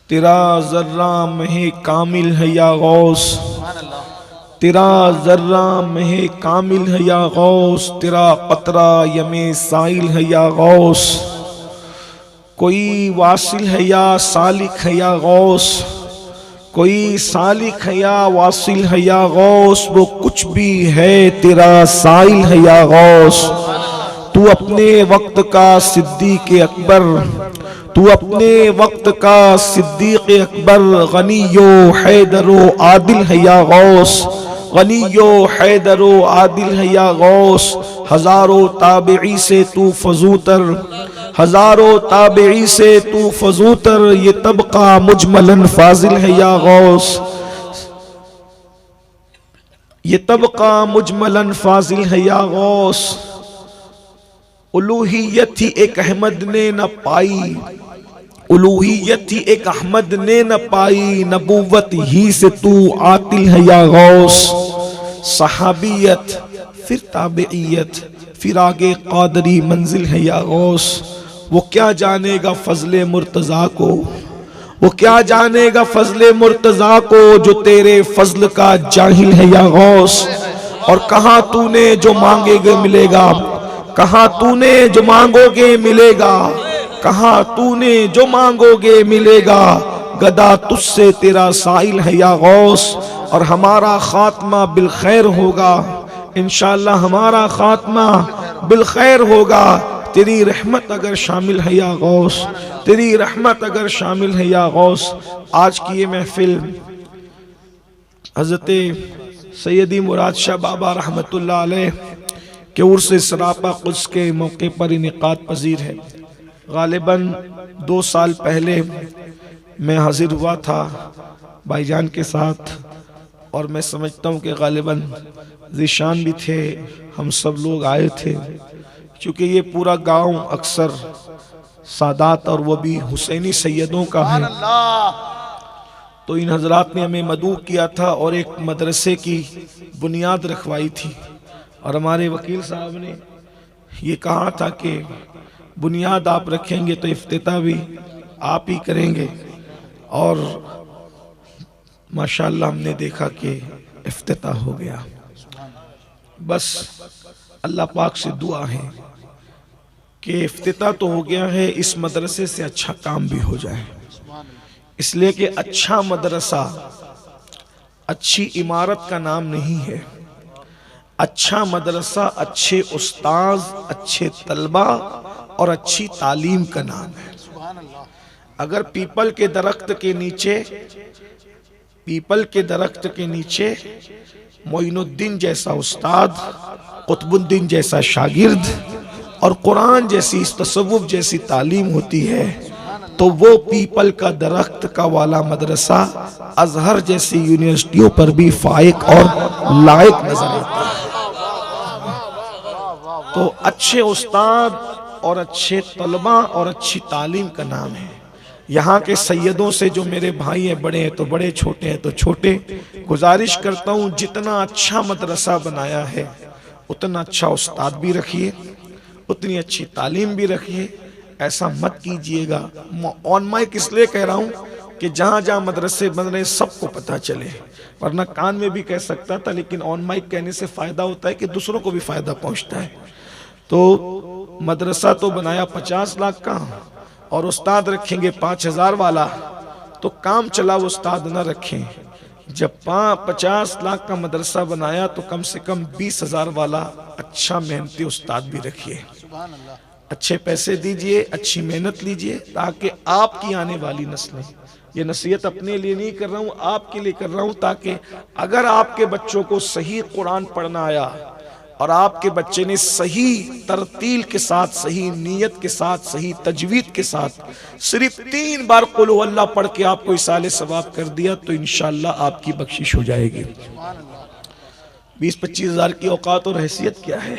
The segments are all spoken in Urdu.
تیرا ذرہ مہ کامل ہے یا غوث، تیرا ذرہ مہ کامل ہے یا غوث، تیرا قطرہ یم سائل ہے یا غوث، کوئی واصل ہے یا سالک ہے یا غوث، کوئی سالک ہے یا واصل ہے یا غوث، وہ کچھ بھی ہے تیرا سائل ہے یا غوث۔ تو اپنے وقت کا صدیق اکبر، تو اپنے وقت کا صدیق اکبر، غنی و حیدر و عادل ہے یا غوث، غنی و حیدر و عادل ہے یا غوث۔ ہزاروں تابعی سے تو فضوتر، ہزاروں تابعی سے تو فضوتر، یہ طبقہ مجملاً فاضل ہے یا غوث، یہ طبقہ مجملاً فاضل ہے یا غوث۔ الوہیت ہی ایک احمد نے نہ پائی، الوہیت ہی ایک احمد نے نہ پائی، نبوت ہی سے تو عاطل ہے یا غوث۔ صحابیت پھر تابعیت پھر آگے قادری منزل ہے یا غوث۔ وہ کیا جانے گا فضل مرتضیٰ کو، وہ کیا جانے گا فضل مرتضیٰ کو، جو تیرے فضل کا جاہل ہے یا غوث۔ اور کہاں تو نے جو مانگے گے ملے گا، کہاں تو نے جو مانگو گے ملے گا، کہاں تو نے جو مانگو گے ملے گا، گدا تجھ سے تیرا سائل ہے یا غوث۔ اور ہمارا خاتمہ بالخیر ہوگا، انشاءاللہ ہمارا خاتمہ بالخیر ہوگا، تیری رحمت اگر شامل ہے یا غوث، تیری رحمت اگر شامل ہے یا غوث۔ آج کی یہ محفل حضرت سیدی مراد شاہ بابا رحمت اللہ علیہ کہ عرس سراپا قدس کے موقع پر انعقاد پذیر ہے۔ غالباً 2 سال پہلے میں حاضر ہوا تھا بھائی جان کے ساتھ، اور میں سمجھتا ہوں کہ غالباً ذیشان بھی تھے، ہم سب لوگ آئے تھے، کیونکہ یہ پورا گاؤں اکثر سادات اور وہ بھی حسینی سیدوں کا ہے، تو ان حضرات نے ہمیں مدعو کیا تھا اور ایک مدرسے کی بنیاد رکھوائی تھی، اور ہمارے وکیل صاحب نے یہ کہا تھا کہ بنیاد آپ رکھیں گے تو افتتاح بھی آپ ہی کریں گے، اور ماشاءاللہ ہم نے دیکھا کہ افتتاح ہو گیا۔ بس اللہ پاک سے دعا ہے کہ افتتاح تو ہو گیا ہے، اس مدرسے سے اچھا کام بھی ہو جائے، اس لیے کہ اچھا مدرسہ اچھی عمارت کا نام نہیں ہے، اچھا مدرسہ اچھے استاذ، اچھے طلبہ اور اچھی تعلیم کا نام ہے۔ اگر پیپل کے درخت کے نیچے، پیپل کے درخت کے نیچے معین الدین جیسا استاد، قطب الدین جیسا شاگرد اور قرآن جیسی تصوف جیسی تعلیم ہوتی ہے، تو وہ پیپل کا درخت کا والا مدرسہ ازہر جیسی یونیورسٹیوں پر بھی فائق اور لائق نظر آتا ہے۔ تو اچھے استاد اور اچھے طلبہ اور اچھی تعلیم کا نام ہے۔ یہاں کے سیدوں سے جو میرے بھائی ہیں، بڑے ہیں تو بڑے، چھوٹے ہیں تو چھوٹے، گزارش کرتا ہوں جتنا اچھا مدرسہ بنایا ہے اتنا اچھا استاد بھی رکھیے، اتنی اچھی تعلیم بھی رکھیے۔ ایسا مت کیجئے گا، آن مائک اس لیے کہہ رہا ہوں کہ جہاں جہاں مدرسے بن رہے سب کو پتہ چلے، ورنہ کان میں بھی کہہ سکتا تھا، لیکن آن مائک کہنے سے فائدہ ہوتا ہے کہ دوسروں کو بھی فائدہ پہنچتا ہے۔ تو مدرسہ تو بنایا 50 لاکھ کا، اور استاد رکھیں گے 5000 والا، تو کام چلا وہ استاد نہ رکھیں۔ جب 50 لاکھ کا مدرسہ بنایا تو کم سے کم 20,000 والا اچھا محنتی استاد بھی رکھیے، اچھے پیسے دیجئے، اچھی محنت لیجئے، تاکہ آپ کی آنے والی نسلیں، یہ نصیحت اپنے لیے نہیں کر رہا ہوں، آپ کے لیے کر رہا ہوں، تاکہ اگر آپ کے بچوں کو صحیح قرآن پڑھنا آیا اور آپ کے بچے نے صحیح ترتیل کے ساتھ، صحیح نیت کے ساتھ، صحیح تجوید کے ساتھ صرف 3 بار قل هو اللہ پڑھ کے آپ کو ایصال ثواب کر دیا تو انشاءاللہ آپ کی بخشش ہو جائے گی۔ 20-25 ہزار کی اوقات اور حیثیت کیا ہے؟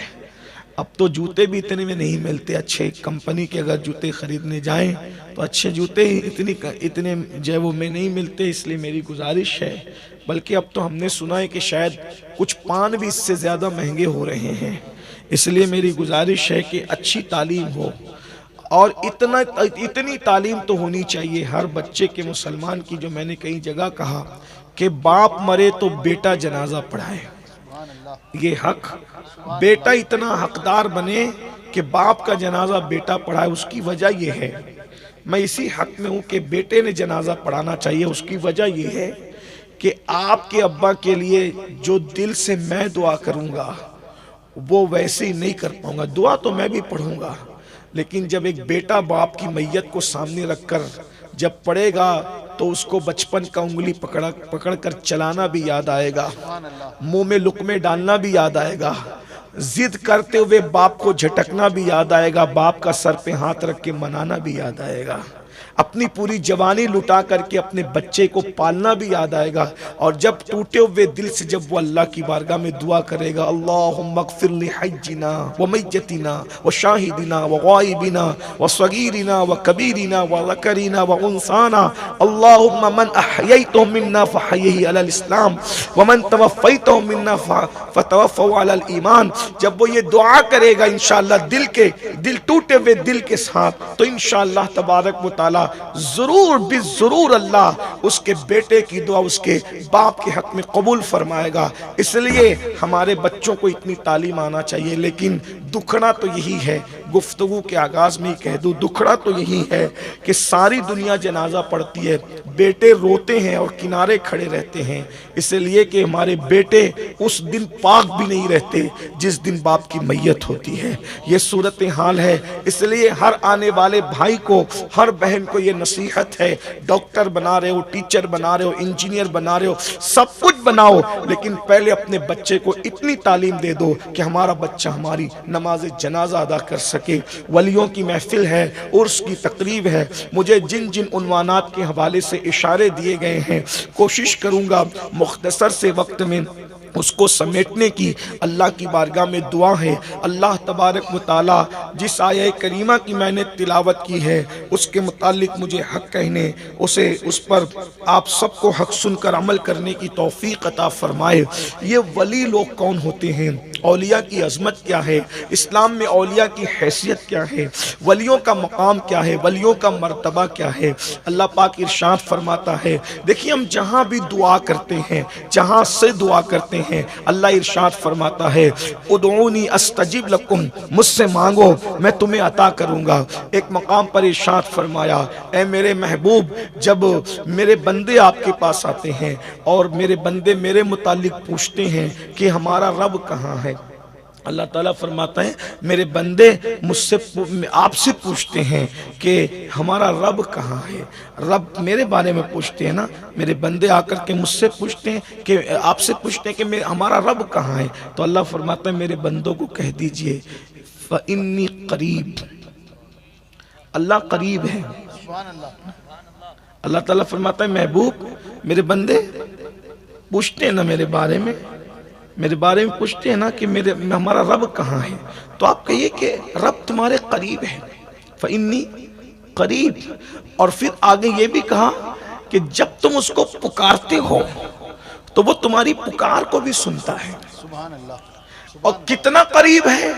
اب تو جوتے بھی اتنے میں نہیں ملتے، اچھے کمپنی کے اگر جوتے خریدنے جائیں تو اچھے جوتے اتنے جیبوں میں نہیں ملتے، اس لیے میری گزارش ہے، بلکہ اب تو ہم نے سنا ہے کہ شاید کچھ پان بھی اس سے زیادہ مہنگے ہو رہے ہیں، اس لیے میری گزارش ہے کہ اچھی تعلیم ہو، اور اتنی تعلیم تو ہونی چاہیے ہر بچے کے مسلمان کی، جو میں نے کئی جگہ کہا کہ باپ مرے تو بیٹا جنازہ پڑھائے، یہ حق، بیٹا اتنا حقدار بنے کہ باپ کا جنازہ بیٹا پڑھائے۔ اس کی وجہ یہ ہے، میں اسی حق میں ہوں کہ بیٹے نے جنازہ پڑھانا چاہیے۔ اس کی وجہ یہ ہے کہ آپ کے ابا کے لیے جو دل سے میں دعا کروں گا وہ ویسے ہی نہیں کر پاؤں گا۔ دعا تو میں بھی پڑھوں گا، لیکن جب ایک بیٹا باپ کی میت کو سامنے رکھ کر جب پڑھے گا تو اس کو بچپن کا انگلی پکڑ کر چلانا بھی یاد آئے گا، منہ میں لقمے ڈالنا بھی یاد آئے گا، ضد کرتے ہوئے باپ کو جھٹکنا بھی یاد آئے گا، باپ کا سر پہ ہاتھ رکھ کے منانا بھی یاد آئے گا، اپنی پوری جوانی لٹا کر کے اپنے بچے کو پالنا بھی یاد آئے گا۔ اور جب ٹوٹے ہوئے دل سے جب وہ اللہ کی بارگاہ میں دعا کرے گا، اللہم اغفر لحجنا ومیتنا وشاہدنا وغائبنا وصغیرنا وکبیرنا وذکرنا وانثانا، اللہم من احییتہ منا فحیہ علی الاسلام ومن توفیتہ منا فتوفہ علی الایمان۔ جب وہ یہ دعا کرے گا انشاءاللہ دل ٹوٹے ہوئے دل کے ساتھ، تو انشاءاللہ تبارک و تعالی ضرور بھی ضرور اللہ اس کے بیٹے کی دعا اس کے باپ کے حق میں قبول فرمائے گا۔ اس لیے ہمارے بچوں کو اتنی تعلیم آنا چاہیے، لیکن دکھڑا تو یہی ہے، گفتگو کے آغاز میں ہی کہہ دوں، دکھڑا تو یہی ہے کہ ساری دنیا جنازہ پڑھتی ہے، بیٹے روتے ہیں اور کنارے کھڑے رہتے ہیں، اس لیے کہ ہمارے بیٹے اس دن پاک بھی نہیں رہتے جس دن باپ کی میت ہوتی ہے۔ یہ صورتحال ہے، اس لیے ہر آنے والے بھائی کو، ہر بہن کو یہ نصیحت ہے، ڈاکٹر بنا رہے ہو، ٹیچر بنا رہے ہو، انجینئر بنا رہے ہو، سب کچھ بناؤ، لیکن پہلے اپنے بچے کو اتنی تعلیم دے دو کہ ہمارا بچہ ہماری نماز جنازہ ادا کر سکے۔ ولیوں کی محفل ہے، عرس کی تقریب ہے، مجھے جن جن عنوانات کے حوالے سے اشارے دیے گئے ہیں کوشش کروں گا مختصر سے وقت میں اس کو سمیٹنے کی۔ اللہ کی بارگاہ میں دعا ہے، اللہ تبارک و تعالی جس آیہ کریمہ کی میں نے تلاوت کی ہے اس کے متعلق مجھے حق کہنے، اس پر آپ سب کو حق سن کر عمل کرنے کی توفیق عطا فرمائے۔ یہ ولی لوگ کون ہوتے ہیں، اولیاء کی عظمت کیا ہے، اسلام میں اولیاء کی حیثیت کیا ہے، ولیوں کا مقام کیا ہے، ولیوں کا مرتبہ کیا ہے، اللہ پاک ارشاد فرماتا ہے۔ دیکھیے ہم جہاں بھی دعا کرتے ہیں، جہاں سے دعا کرتے ہیں، اللہ ارشاد فرماتا ہے ادعونی استجب لکم، مجھ سے مانگو میں تمہیں عطا کروں گا۔ ایک مقام پر ارشاد فرمایا اے میرے محبوب، جب میرے بندے آپ کے پاس آتے ہیں اور میرے بندے میرے متعلق پوچھتے ہیں کہ ہمارا رب کہاں ہے، اللہ تعالیٰ فرماتا ہے میرے بندے مجھ سے آپ سے پوچھتے ہیں کہ ہمارا رب کہاں ہے، رب میرے بارے میں پوچھتے ہیں نا، میرے بندے آ کر کے مجھ سے پوچھتے ہیں کہ آپ سے پوچھتے ہیں کہ ہمارا رب کہاں ہے، تو اللہ فرماتا ہے میرے بندوں کو کہہ دیجئے فَإِنِّي قریب، اللہ قریب ہے۔ اللہ تعالیٰ فرماتا ہے محبوب میرے بندے پوچھتے ہیں نا میرے بارے میں پوچھتے ہیں نا کہ ہمارا رب کہاں ہے، تو آپ کہیے کہ رب تمہارے قریب ہے، فَإِنِّي قریب۔ اور پھر آگے یہ بھی کہا کہ جب تم اس کو پکارتے ہو تو وہ تمہاری پکار کو بھی سنتا ہے۔ اور کتنا قریب ہے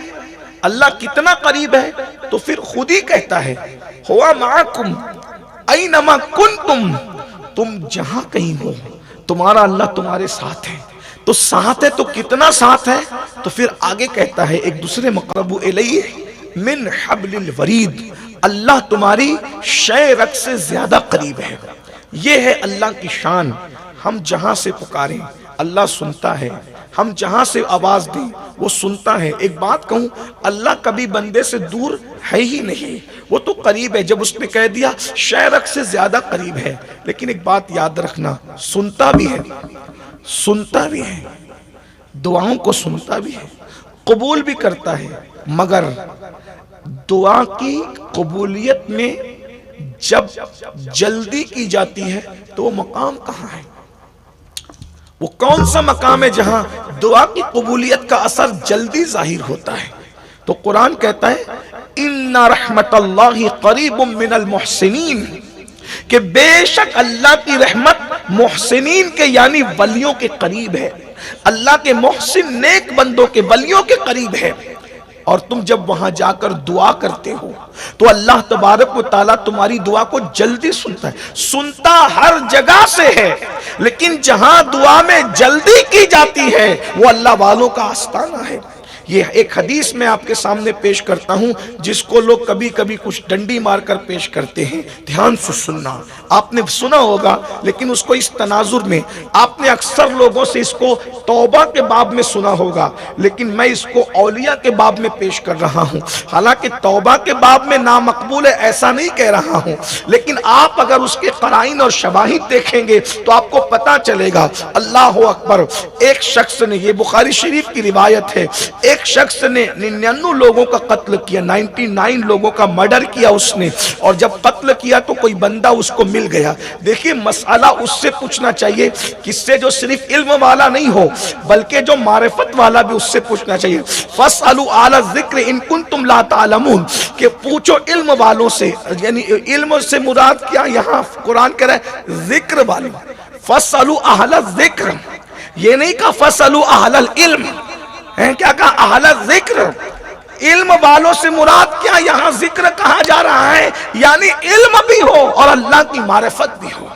اللہ، کتنا قریب ہے، تو پھر خود ہی کہتا ہے ہوا معکم اینما کنتم، تم جہاں کہیں ہو تمہارا اللہ تمہارے ساتھ ہے۔ تو ساتھ ہے تو کتنا ساتھ ہے، تو پھر آگے کہتا ہے ایک دوسرے مقرب الیہ من حبل الورید، اللہ تمہاری شے رگ سے زیادہ قریب ہے۔ یہ ہے اللہ کی شان، ہم جہاں سے پکاریں اللہ سنتا ہے، ہم جہاں سے آواز دیں وہ سنتا ہے۔ ایک بات کہوں، اللہ کبھی بندے سے دور ہے ہی نہیں، وہ تو قریب ہے۔ جب اس نے کہہ دیا شے رگ سے زیادہ قریب ہے، لیکن ایک بات یاد رکھنا، سنتا بھی ہے، دعاؤں کو سنتا بھی ہے، قبول بھی کرتا ہے، مگر دعا کی قبولیت میں جب جلدی کی جاتی ہے تو وہ مقام کہاں ہے، وہ کون سا مقام ہے جہاں دعا کی قبولیت کا اثر جلدی ظاہر ہوتا ہے؟ تو قرآن کہتا ہے ان رحمت اللہ قریب من المحسنین، کہ بے شک اللہ کی رحمت محسنین کے یعنی ولیوں کے قریب ہے، اللہ کے محسن نیک بندوں کے ولیوں کے قریب ہے۔ اور تم جب وہاں جا کر دعا کرتے ہو تو اللہ تبارک و تعالیٰ تمہاری دعا کو جلدی سنتا ہے. سنتا ہر جگہ سے ہے، لیکن جہاں دعا میں جلدی کی جاتی ہے وہ اللہ والوں کا آستانہ ہے. یہ ایک حدیث میں آپ کے سامنے پیش کرتا ہوں جس کو لوگ کبھی کبھی کچھ ڈنڈی مار کر پیش کرتے ہیں. دھیان سے سننا. آپ نے سنا ہوگا لیکن اس کو اس تناظر میں آپ نے اکثر لوگوں سے اس کو توبہ کے باب میں سنا ہوگا، لیکن میں اس کو اولیاء کے باب میں پیش کر رہا ہوں. حالانکہ توبہ کے باب میں نامقبول ہے ایسا نہیں کہہ رہا ہوں، لیکن آپ اگر اس کے قرائن اور شواہد دیکھیں گے تو آپ کو پتا چلے گا. اللہ اکبر. ایک شخص نے، یہ بخاری شریف کی روایت ہے، ایک شخص نے 99 لوگوں کا قتل کیا، 99 لوگوں کا مرڈر کیا اس نے، اور جب قتل کیا تو کوئی بندہ اس کو مل گیا. دیکھیے مسئلہ اس سے پوچھنا چاہیے کس سے جو صرف علم والا نہیں ہو بلکہ جو معرفت والا بھی، اس سے پوچھنا چاہیے. فَاسْأَلُوا أَهْلَ الذِّكْرِ إِن كُنتُمْ لَا تَعْلَمُونَ، کہ پوچھو علم والوں سے. یعنی علم سے مراد کیا؟ یہاں قرآن کہہ رہا ہے ذکر والے. فَاسْأَلُوا أَهْلَ الذِّكْرِ، یہ نہیں کہا فَاسْأَلُوا أَهْلَ الْعِلْمِ. کیا کہا؟ اہل ذکر. علم والوں سے مراد کیا؟ یہاں ذکر کہا جا رہا ہے یعنی علم بھی ہو اور اللہ کی معرفت بھی ہو.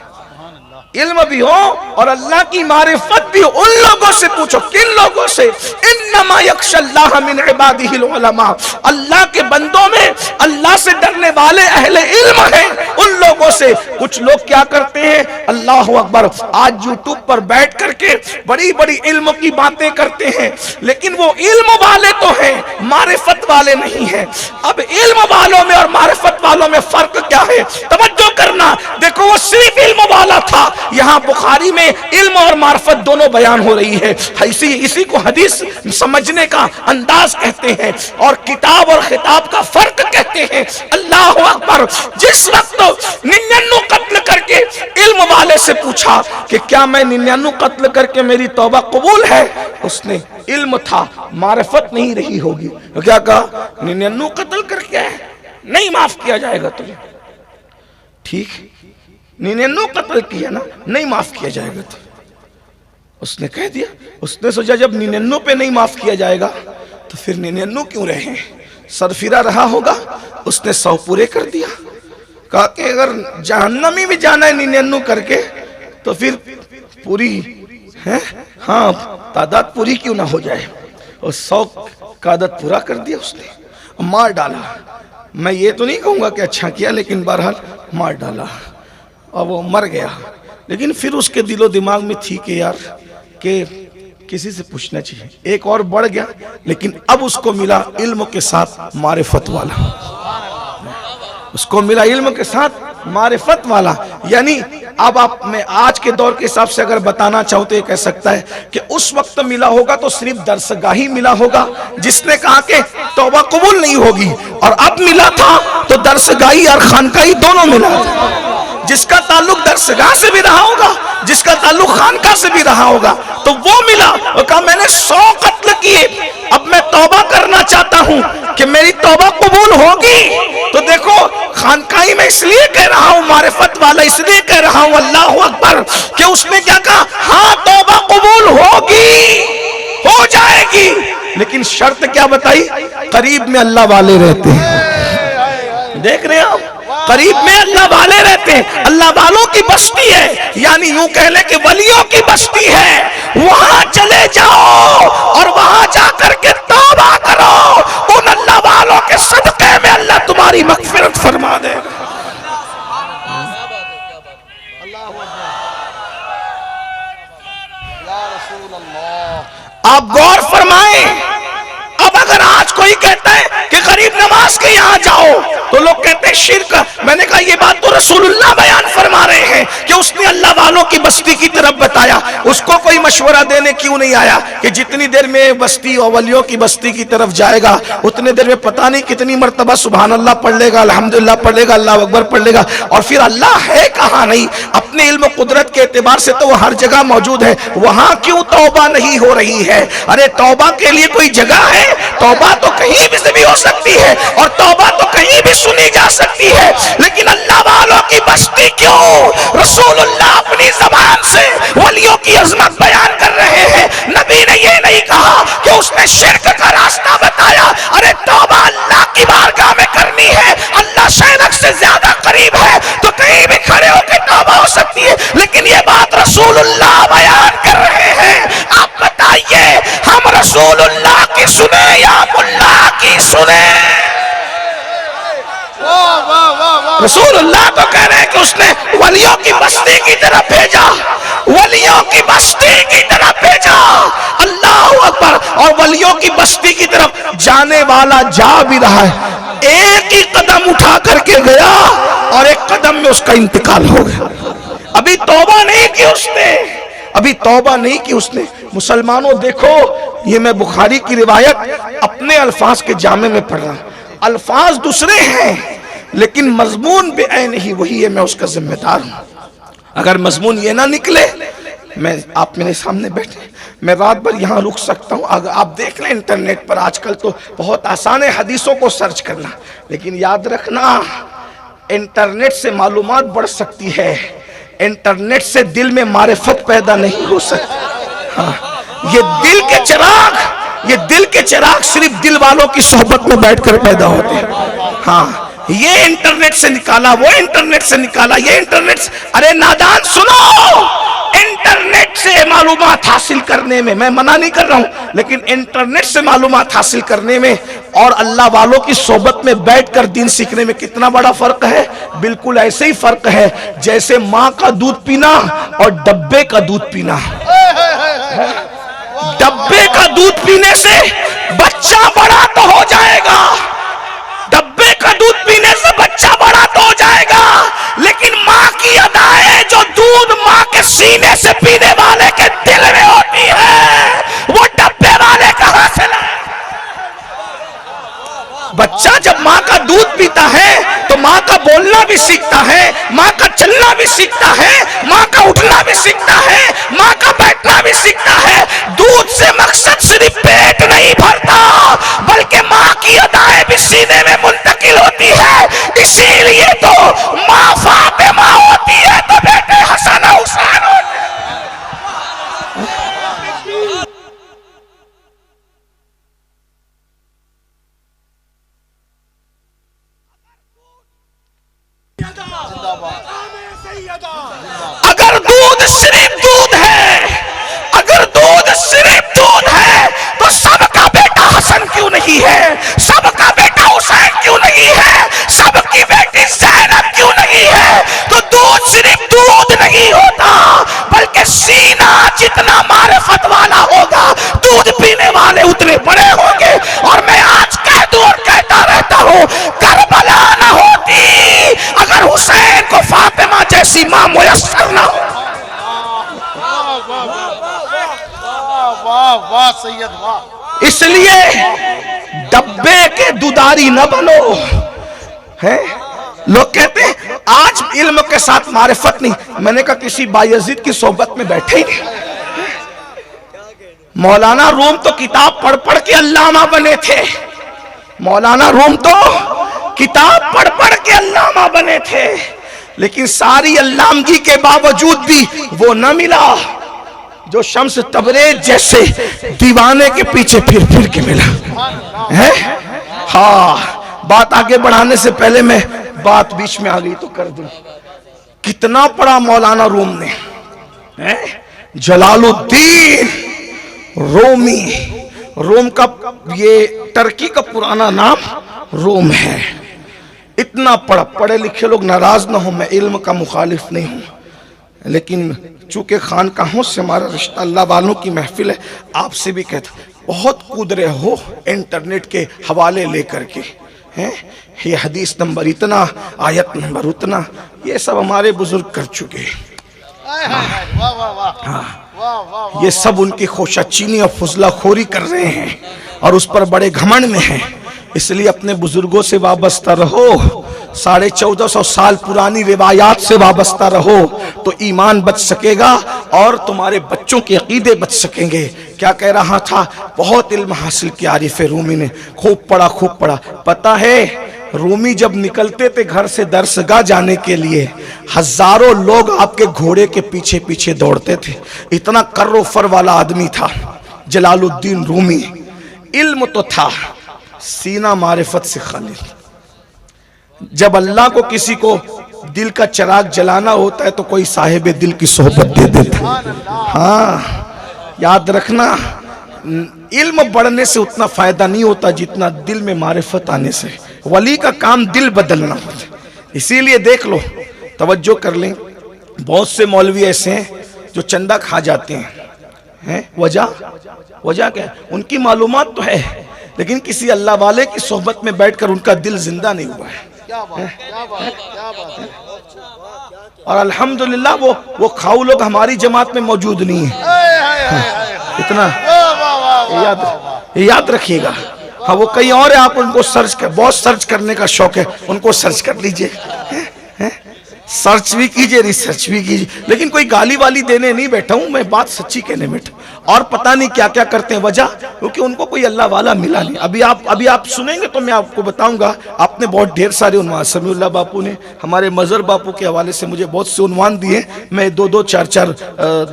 علم بھی ہو اور اللہ کی معرفت بھی ہو. ان لوگوں سے پوچھو. کن لوگوں سے؟ انما یخشی اللہ من عبادہ العلماء، اللہ کے بندوں میں اللہ سے ڈرنے والے اہل علم ہیں. ان لوگوں سے. کچھ لوگ کیا کرتے ہیں، اللہ اکبر، آج یوٹیوب پر بیٹھ کر کے بڑی بڑی علم کی باتیں کرتے ہیں، لیکن وہ علم والے تو ہیں، معرفت والے نہیں ہیں. اب علم والوں میں اور معرفت والوں میں فرق کیا ہے؟ توجہ کرنا. دیکھو وہ صرف علم والا تھا. یہاں بخاری میں علم اور معرفت دونوں بیان ہو رہی ہے. اسی کو حدیث سمجھنے کا انداز کہتے ہیں اور کتاب اور خطاب کا فرق کہتے ہیں. اللہ اکبر. جس وقت 99 قتل کر کے علم والے سے پوچھا کہ کیا میں 99 قتل کر کے میری توبہ قبول ہے، اس نے علم تھا، معرفت نہیں رہی ہوگی، تو کیا کہا 99 قتل کر کے نہیں معاف کیا جائے گا تمہیں. ٹھیک، 99 قتل کیا نا، نہیں معاف کیا جائے گا. اس نے کہہ دیا. اس نے سوچا جب 99 پہ نہیں معاف کیا جائے گا تو پھر 99 کیوں رہے ہیں، سرفرا رہا ہوگا. اس نے 100 پورے کر دیا. کہا کہ اگر جہنمی بھی جانا ہے 99 کر کے تو پھر پوری ہے، ہاں تعداد پوری کیوں نہ ہو جائے. اور 100 کا عدد پورا کر دیا اس نے، مار ڈالا. میں یہ تو نہیں کہوں گا کہ اچھا کیا، لیکن بہرحال مار ڈالا اور وہ مر گیا. لیکن پھر اس کے دل و دماغ میں تھی کہ یار کہ کسی سے پوچھنا چاہیے. ایک اور بڑھ گیا، لیکن اب اس کو ملا علم کے ساتھ معرفت والا. اس کو ملا علم کے ساتھ معرفت والا. یعنی اب آپ میں آج کے دور کے حساب سے اگر بتانا چاہوں تو یہ کہہ سکتا ہے کہ اس وقت ملا ہوگا تو صرف درسگاہی ملا ہوگا جس نے کہا کہ توبہ قبول نہیں ہوگی، اور اب ملا تھا تو درسگاہی اور خانقاہی دونوں ملا تھا. جس کا تعلق درسگاہ سے بھی رہا ہوگا، جس کا تعلق خانقاہ سے بھی رہا ہوگا، تو وہ ملا اور کہا میں نے 100 قتل کیے، اب میں توبہ کرنا چاہتا ہوں کہ میری توبہ قبول ہوگی. تو دیکھو خانقاہی میں اس لیے کہہ رہا ہوں، معرفت والا اس لیے کہہ رہا ہوں اللہ اکبر، کہ اس نے کیا کہا، ہاں توبہ قبول ہوگی، ہو جائے گی، لیکن شرط کیا بتائی؟ قریب میں اللہ والے رہتے ہیں. دیکھ رہے ہیں قریب میں اللہ والے رہتے ہیں. اللہ والوں کی بستی ہے، یعنی یوں کہہ لیں کہ ولیوں کی بستی ہے. وہاں چلے جاؤ اور وہاں جا کر کے توبہ کرو. ان اللہ والوں کے صدقے میں اللہ تمہاری مغفرت فرما دے گا. آپ غور فرمائیں. اب اگر آج کوئی کہتا ہے کہ غریب نواز کے یہاں جاؤ تو لوگ کہتے ہیں شرک. میں نے کہا یہ بات تو رسول اللہ بیان فرما رہے ہیں کہ اس نے اللہ والوں کی بستی کی طرف بتایا. اس کو کوئی مشورہ دینے کیوں نہیں آیا کہ جتنی دیر میں بستی اور ولیوں کی بستی کی طرف جائے گا اتنے دیر میں پتہ نہیں کتنی مرتبہ سبحان اللہ پڑھ لے گا، الحمدللہ پڑھ لے گا، اللہ اکبر پڑھ لے گا، اور پھر اللہ ہے کہاں نہیں. اپنے علم و قدرت کے اعتبار سے تو وہ ہر جگہ موجود ہے. وہاں کیوں توبہ نہیں ہو رہی ہے؟ ارے توبہ کے لیے کوئی جگہ ہے؟ توبہ تو کہیں بھی سے بھی ہو سکتی ہے اور توبہ تو کہیں بھی سنی جا سکتی ہے، لیکن اللہ والوں کی بستی کیوں؟ رسول اللہ اپنی زبان سے ولیوں کی عظمت بیان کر رہے ہیں. نبی نے یہ نہیں کہا کہ اس نے شرک کا راستہ بتایا. ارے رسول اللہ کی سنے یا اللہ کی سنے. رسول اللہ تو کہہ رہے ہیں کہ اس نے ولیوں کی بستی کی طرف بھیجا, ولیوں کی بستی کی طرف بھیجا. اللہ اکبر. اور ولیوں کی بستی کی طرف جانے والا جا بھی رہا ہے, ایک ہی قدم اٹھا کر کے گیا اور ایک قدم میں اس کا انتقال ہو گیا. ابھی توبہ نہیں کی اس نے, ابھی توبہ نہیں کی اس نے. مسلمانوں دیکھو, یہ میں بخاری کی روایت اپنے الفاظ کے جامع میں پڑھ رہا ہوں. الفاظ دوسرے ہیں لیکن مضمون بے عین ہی وہی ہے, میں اس کا ذمہ دار ہوں. اگر مضمون یہ نہ نکلے, میں آپ میرے سامنے بیٹھے, میں رات بھر یہاں رک سکتا ہوں. اگر آپ دیکھ لیں انٹرنیٹ پر, آج کل تو بہت آسان ہے حدیثوں کو سرچ کرنا, لیکن یاد رکھنا انٹرنیٹ سے معلومات بڑھ سکتی ہے, انٹرنیٹ سے دل میں معرفت پیدا نہیں ہو سکتی. ہاں, یہ دل کے چراغ, یہ دل کے چراغ صرف دل والوں کی صحبت میں بیٹھ کر پیدا ہوتے ہیں. ہاں, یہ انٹرنیٹ سے نکالا, وہ انٹرنیٹ سے نکالا, یہ انٹرنیٹ سے. ارے نادان سنو, انٹرنیٹ سے معلومات حاصل کرنے میں منع نہیں کر رہا ہوں, لیکن انٹرنیٹ سے معلومات حاصل کرنے میں اور اللہ والوں کی صحبت میں بیٹھ کر دین سیکھنے میں کتنا بڑا فرق ہے. بالکل ایسے ہی فرق ہے جیسے ماں کا دودھ پینا اور ڈبے کا دودھ پینا. ڈبے کا دودھ پینے سے بچہ بڑا تو ہو جائے گا, ڈبے کا دودھ پینے سے بچہ بڑا تو ہو جائے گا, لیکن ماں کی ادا ہے جو دودھ ماں کے سینے سے پینے والے کے دل میں ہوتی ہے, وہ ڈبے والے کہاں سے لائے. بچہ جب ماں کا دودھ پیتا ہے تو ماں کا بولنا بھی سیکھتا ہے, ماں کا چلنا بھی سیکھتا ہے, ماں کا اٹھنا بھی سیکھتا ہے, ماں کا بیٹھنا بھی سیکھتا ہے. دودھ سے مقصد صرف پیٹ نہیں بھرتا بلکہ ماں کی ادائیں بھی سینے میں منتقل ہوتی ہے. اسی لیے تو ماں فاطمہ ہوتی ہے تو بیٹے حسن حسین ہوتے ہیں. اگر دودھ صرف دودھ ہے, اگر دودھ صرف دودھ ہے تو سب کا بیٹا حسن کیوں نہیں ہے, سب کا بیٹا حسین کیوں نہیں ہے, سب کی بیٹی زینب کیوں نہیں ہے. تو دودھ صرف دودھ نہیں ہوتا بلکہ سینہ جتنا معرفت والا ہوگا دودھ پینے والے اتنے بڑے ہوں گے. اور میں آج کہہ دوں اور کہتا رہتا ہوں, کربلا نہ ہوتی اگر حسین کو فاطمہ جیسی ماں میسر نہ ہو. اس لیے ڈبے کے دوداری نہ بنو. لوگ کہتے ہیں آج علم کے ساتھ معرفت نہیں. میں نے کہا کسی بایزید کی صحبت میں بیٹھے ہی نہیں. مولانا روم تو کتاب پڑھ پڑھ کے علامہ بنے تھے, مولانا روم تو کتاب پڑھ پڑھ کے علامہ بنے تھے, لیکن ساری علامگی کے باوجود بھی وہ نہ ملا جو شمس تبریز جیسے دیوانے کے پیچھے پھر پھر کے ملا ہے. ہاں, بات آگے بڑھانے سے پہلے میں بات بیچ میں آ گئی تو کر دوں. کتنا پڑھا مولانا روم نے, جلال الدین رومی. روم کا یہ ترکی کا پرانا نام روم ہے. اتنا پڑھا, پڑھے لکھے لوگ ناراض نہ ہوں, میں علم کا مخالف نہیں ہوں, لیکن چونکہ خانقاہوں سے ہمارا رشتہ, اللہ والوں کی محفل ہے, آپ سے بھی کہتا بہت کود رہے ہو انٹرنیٹ کے حوالے لے کر کے. یہ حدیث نمبر اتنا, آیت نمبر اتنا, یہ سب ہمارے بزرگ کر چکے ہیں. یہ سب ان کی خوشہ چینی اور فضلہ خوری کر رہے ہیں اور اس پر بڑے گھمنڈ میں ہیں. اس لیے اپنے بزرگوں سے وابستہ رہو, 1450 سال پرانی روایات سے وابستہ رہو تو ایمان بچ سکے گا اور تمہارے بچوں کے عقیدے بچ سکیں گے. کیا کہہ رہا تھا, بہت علم حاصل کیا عارف رومی نے, خوب پڑھا خوب پڑھا. پتہ ہے رومی جب نکلتے تھے گھر سے درسگاہ جانے کے لیے, ہزاروں لوگ آپ کے گھوڑے کے پیچھے پیچھے دوڑتے تھے. اتنا کر و فر والا آدمی تھا جلال الدین رومی. علم تو تھا, سینہ معرفت سے خالی. جب اللہ کو کسی کو دل کا چراغ جلانا ہوتا ہے تو کوئی صاحب دل کی صحبت دے دیتا. ہاں یاد رکھنا, علم بڑھنے سے اتنا فائدہ نہیں ہوتا جتنا دل میں معرفت آنے سے. ولی کا کام دل بدلنا ہوتا ہے. اسی لیے دیکھ لو, توجہ کر لیں, بہت سے مولوی ایسے ہیں جو چندہ کھا جاتے ہیں. وجہ کیا ہے؟ ان کی معلومات تو ہے لیکن کسی اللہ والے کی صحبت میں بیٹھ کر ان کا دل زندہ نہیں ہوا ہے. اور الحمدللہ وہ کھاؤ لوگ ہماری جماعت میں موجود نہیں ہیں. اتنا یاد رکھیے گا. ہاں وہ کئی اور ہیں, آپ ان کو بہت سرچ کرنے کا شوق ہے, ان کو سرچ کر لیجئے, سرچ بھی کیجئے, ریسرچ بھی کیجئے, لیکن کوئی گالی والی دینے نہیں بیٹھا ہوں میں, بات سچی کہنے بیٹھا. اور پتہ نہیں کیا کیا کرتے ہیں. وجہ کیونکہ ان کو کوئی اللہ والا ملا نہیں. ابھی آپ سنیں گے تو میں آپ کو بتاؤں گا. آپ نے بہت ڈھیر سارے عنوان, سمیع اللہ باپو نے ہمارے مظہر باپو کے حوالے سے مجھے بہت سے عنوان دیے. میں 2-2, 4-4,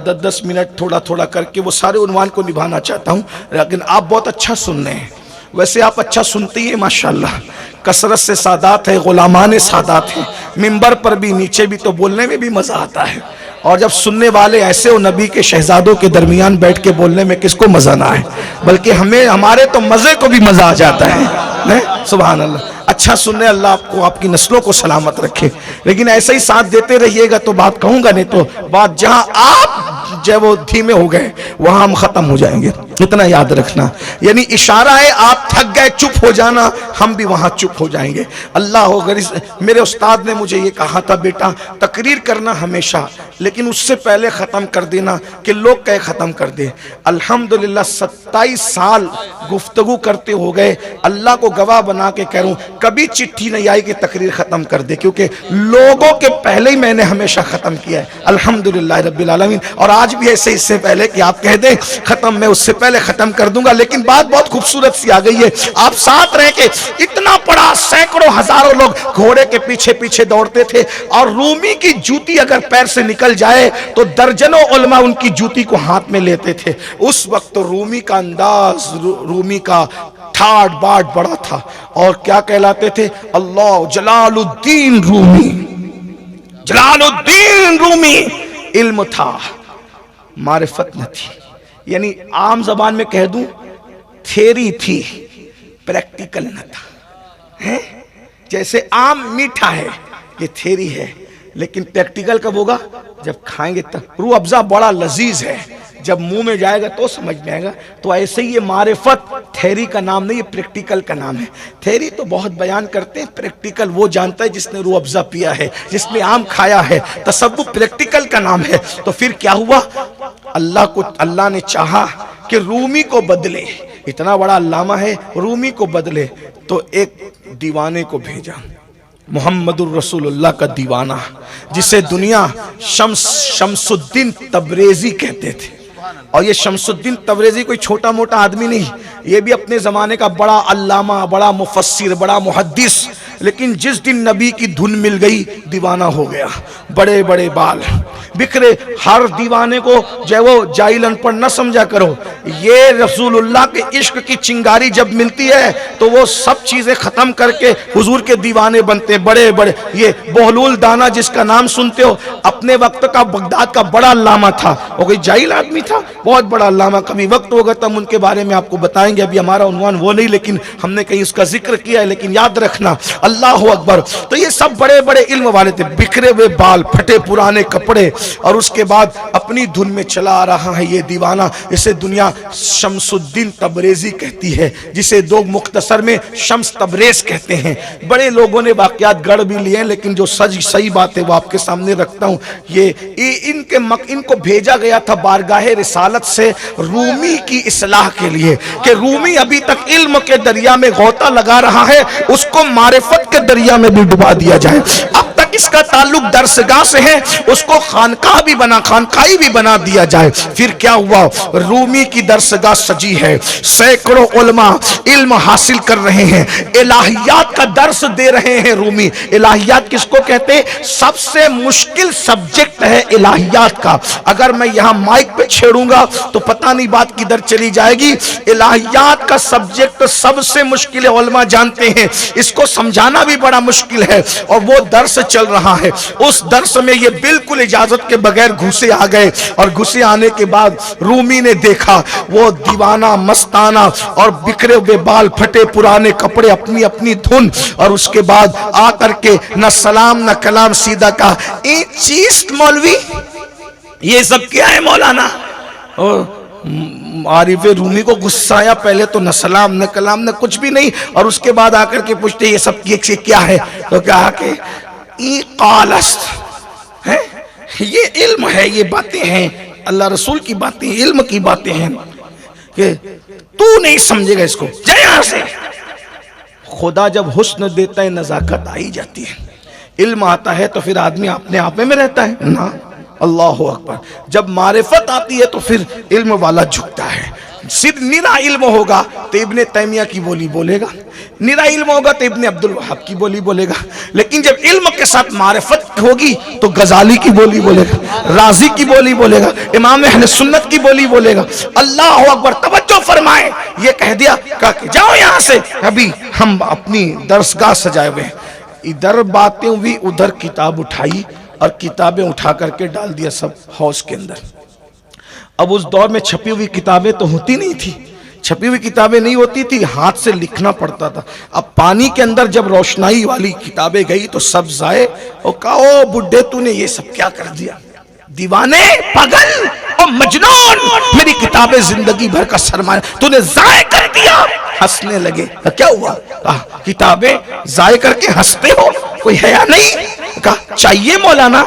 10-10 منٹ تھوڑا کر کے وہ سارے عنوان کو نبھانا چاہتا ہوں, لیکن آپ بہت اچھا سن رہے ہیں. ویسے آپ اچھا سنتے ہی ہیں ماشاءاللہ. کثرت سے سادات ہے, غلامان سادات ہیں. ممبر پر بھی نیچے بھی تو بولنے میں بھی مزہ آتا ہے. اور جب سننے والے ایسے ہو, نبی کے شہزادوں کے درمیان بیٹھ کے بولنے میں کس کو مزہ نہ آئے, بلکہ ہمارے تو مزے کو بھی مزہ آ جاتا ہے. سبحان اللہ. اچھا سننے, اللہ آپ کو آپ کی نسلوں کو سلامت رکھے. لیکن ایسے ہی ساتھ دیتے رہیے گا تو بات کہوں گا, نہیں تو بات جہاں آپ جب وہ دھیمے ہو گئے وہاں ہم ختم ہو جائیں گے. اتنا یاد رکھنا. یعنی اشارہ ہے آپ تھک گئے, چپ ہو جانا, ہم بھی وہاں چپ ہو جائیں گے. اللہ ہو غریب. میرے استاد نے مجھے یہ کہا تھا, بیٹا تقریر کرنا ہمیشہ, لیکن اس سے پہلے ختم کر دینا کہ لوگ کہے ختم کر دے. الحمدللہ 27 سال گفتگو کرتے ہو گئے. اللہ کو گواہ بنا کے کہہ رہا ہوں, کبھی چٹھی نہیں آئی کہ تقریر ختم کر دے, کیونکہ لوگوں کے پہلے ہی میں نے ہمیشہ ختم کیا ہے الحمدللہ رب العالمین. اور آج بھی ایسے, اس سے پہلے کہ آپ کہہ دیں ختم, میں اس سے پہلے ختم کر دوں گا. لیکن بات بہت خوبصورت سی آ گئی ہے. آپ ساتھ رہ کے اتنا بڑا, سینکڑوں ہزاروں لوگ گھوڑے کے پیچھے پیچھے دوڑتے تھے, اور رومی کی جوتی اگر پیر سے نکل جائے تو درجنوں علماء ان کی جوتی کو ہاتھ میں لیتے تھے. اس وقت رومی کا انداز, رومی کا ٹھاٹ باٹ بڑا تھا. اور کیا کہلاتے تھے؟ اللہ جلال الدین رومی. جلال الدین رومی. علم تھا, معرفت نہ تھی. یعنی عام زبان میں کہہ دوں, تھیری تھی, پریکٹیکل نہ تھا. جیسے عام میٹھا ہے, یہ تھیری ہے, لیکن پریکٹیکل کب ہوگا؟ جب کھائیں گے تب. روح افزا بڑا لذیذ ہے, جب منہ میں جائے گا تو سمجھ میں آئے گا. تو ایسے ہی یہ معرفت تھیری کا نام نہیں, یہ پریکٹیکل کا نام ہے. تھیری تو بہت بیان کرتے ہیں, پریکٹیکل وہ جانتا ہے جس نے روح افزا پیا ہے, جس نے آم کھایا ہے. تصوف پریکٹیکل کا نام ہے. تو پھر کیا ہوا؟ اللہ نے چاہا کہ رومی کو بدلے. اتنا بڑا علامہ ہے, رومی کو بدلے. تو ایک دیوانے کو بھیجا, محمد الرسول اللہ کا دیوانہ, جسے دنیا شمس الدین تبریزی کہتے تھے. اور یہ شمس الدین تبریزی کوئی چھوٹا موٹا آدمی نہیں, یہ بھی اپنے زمانے کا بڑا علامہ, بڑا مفسر, بڑا محدث. لیکن جس دن نبی کی دھن مل گئی دیوانہ ہو گیا. بڑے بڑے بال بکھرے. ہر دیوانے کو جو ہے وہ جاہل ان پڑھ نہ سمجھا کرو. یہ رسول اللہ کے عشق کی چنگاری جب ملتی ہے تو وہ سب چیزیں ختم کر کے حضور کے دیوانے بنتے ہیں. بڑے بڑے, یہ بہلول دانا جس کا نام سنتے ہو, اپنے وقت کا بغداد کا بڑا علامہ تھا. وہ کوئی جاہل آدمی تھا, بہت بڑا علامہ. کبھی وقت ہوگا تو ہم ان کے بارے میں آپ کو بتائیں گے. ابھی ہمارا عنوان وہ نہیں, لیکن ہم نے کہیں اس کا ذکر کیا ہے. لیکن یاد رکھنا, اللہ اکبر. تو یہ سب بڑے بڑے علم والے تھے. بکھرے ہوئے بال, پھٹے پرانے کپڑے, اور اس کے بعد اپنی دھن میں چلا آ رہا ہے یہ دیوانہ. اسے دنیا شمس الدین تبریزی کہتی ہے, جسے لوگ مختصر میں شمس تبریز کہتے ہیں. بڑے لوگوں نے واقعات گڑھ بھی لیے, لیکن جو صحیح بات ہے وہ آپ کے سامنے رکھتا ہوں. ان کو بھیجا گیا تھا بارگاہ رسالت سے رومی کی اصلاح کے لیے, کہ رومی ابھی تک علم کے دریا میں غوطہ لگا رہا ہے, اس کو معرفت کے دریا میں بھی ڈبا دیا جائے. اب تک اس کا تعلق درسگاہ سے ہے, اس کو خانقاہی بھی بنا دیا جائے. پھر کیا ہوا؟ رومی کی درسگاہ سجی ہے, سینکڑوں علماء علم حاصل کر رہے ہیں, الہیات کا درس دے رہے ہیں. رومی الہیات کس کو کہتے ہیں؟ سب سے مشکل سبجیکٹ ہے الہیات کا. اگر میں یہاں مائک پہ چھیڑوں گا تو پتہ نہیں بات کدھر چلی جائے گی. الہیات کا سبجیکٹ سب سے مشکل ہے, علماء جانتے ہیں. اس کو سمجھانا بھی بڑا مشکل ہے, اور وہ درس چل چل رہا ہے، اس درس میں یہ بالکل اجازت کے بغیر گھسے آ گئے، اور گھسے آنے کے بعد رومی نے دیکھا وہ دیوانہ مستانہ اور بکھرے ہوئے بال، پھٹے پرانے کپڑے، اپنی اپنی دھن، اور اس کے بعد آ کر کے نہ سلام نہ کلام، سیدھا کہا ایک چیز مولوی یہ سب کیا ہے مولانا؟ عارف رومی کو غصہ آیا، پہلے تو نہ سلام نہ کلام نہ کچھ بھی نہیں، اور اس کے بعد آ کر کے پوچھتے یہ سب کیا ہے؟ تو کہا کہ قالست ہے، یہ علم ہے، یہ باتیں ہیں اللہ رسول کی باتیں، علم کی باتیں ہیں، کہ تو نہیں سمجھے گا اس کو، جا یہاں سے۔ خدا جب حسن دیتا ہے نزاکت آئی جاتی ہے، علم آتا ہے تو پھر آدمی اپنے آپ میں رہتا ہے نا، اللہ اکبر۔ جب معرفت آتی ہے تو پھر علم والا جھکتا ہے۔ صرف نرا علم ہوگا تو ابن تیمیہ کی بولی بولے گا، نرا علم ہوگا تو ابن عبد الوہاب کی بولی بولے گا، لیکن جب علم کے ساتھ معرفت ہوگی تو غزالی کی بولی بولے گا، رازی کی بولی بولے گا، امام اہل سنت کی بولی بولے گا۔ اللہ اکبر، توجہ فرمائیں، یہ کہہ دیا کہ جاؤ یہاں سے، ابھی ہم اپنی درسگاہ سجائے ہوئے ہیں۔ ادھر باتیں ہوئی، ادھر کتاب اٹھائی اور کتابیں اٹھا کر کے ڈال دیا سب ہاؤس کے اندر۔ اب اس دور میں چھپی ہوئی کتابیں تو ہوتی نہیں تھی، چھپی ہوئی کتابیں نہیں ہوتی تھی، ہاتھ سے لکھنا پڑتا تھا۔ اب پانی کے اندر جب روشنائی والی کتابیں گئی تو سب ضائع، اور کہا او بڈھے تو نے یہ سب کیا کر دیا، دیوانے، پاگل اور مجنون، میری کتابیں زندگی بھر کا سرمایہ تو نے ضائع کر دیا۔ ہنسنے لگے، کیا ہوا؟ کتابیں ضائع کر کے ہنستے ہو، کوئی حیا نہیں؟ کہا چاہیے مولانا۔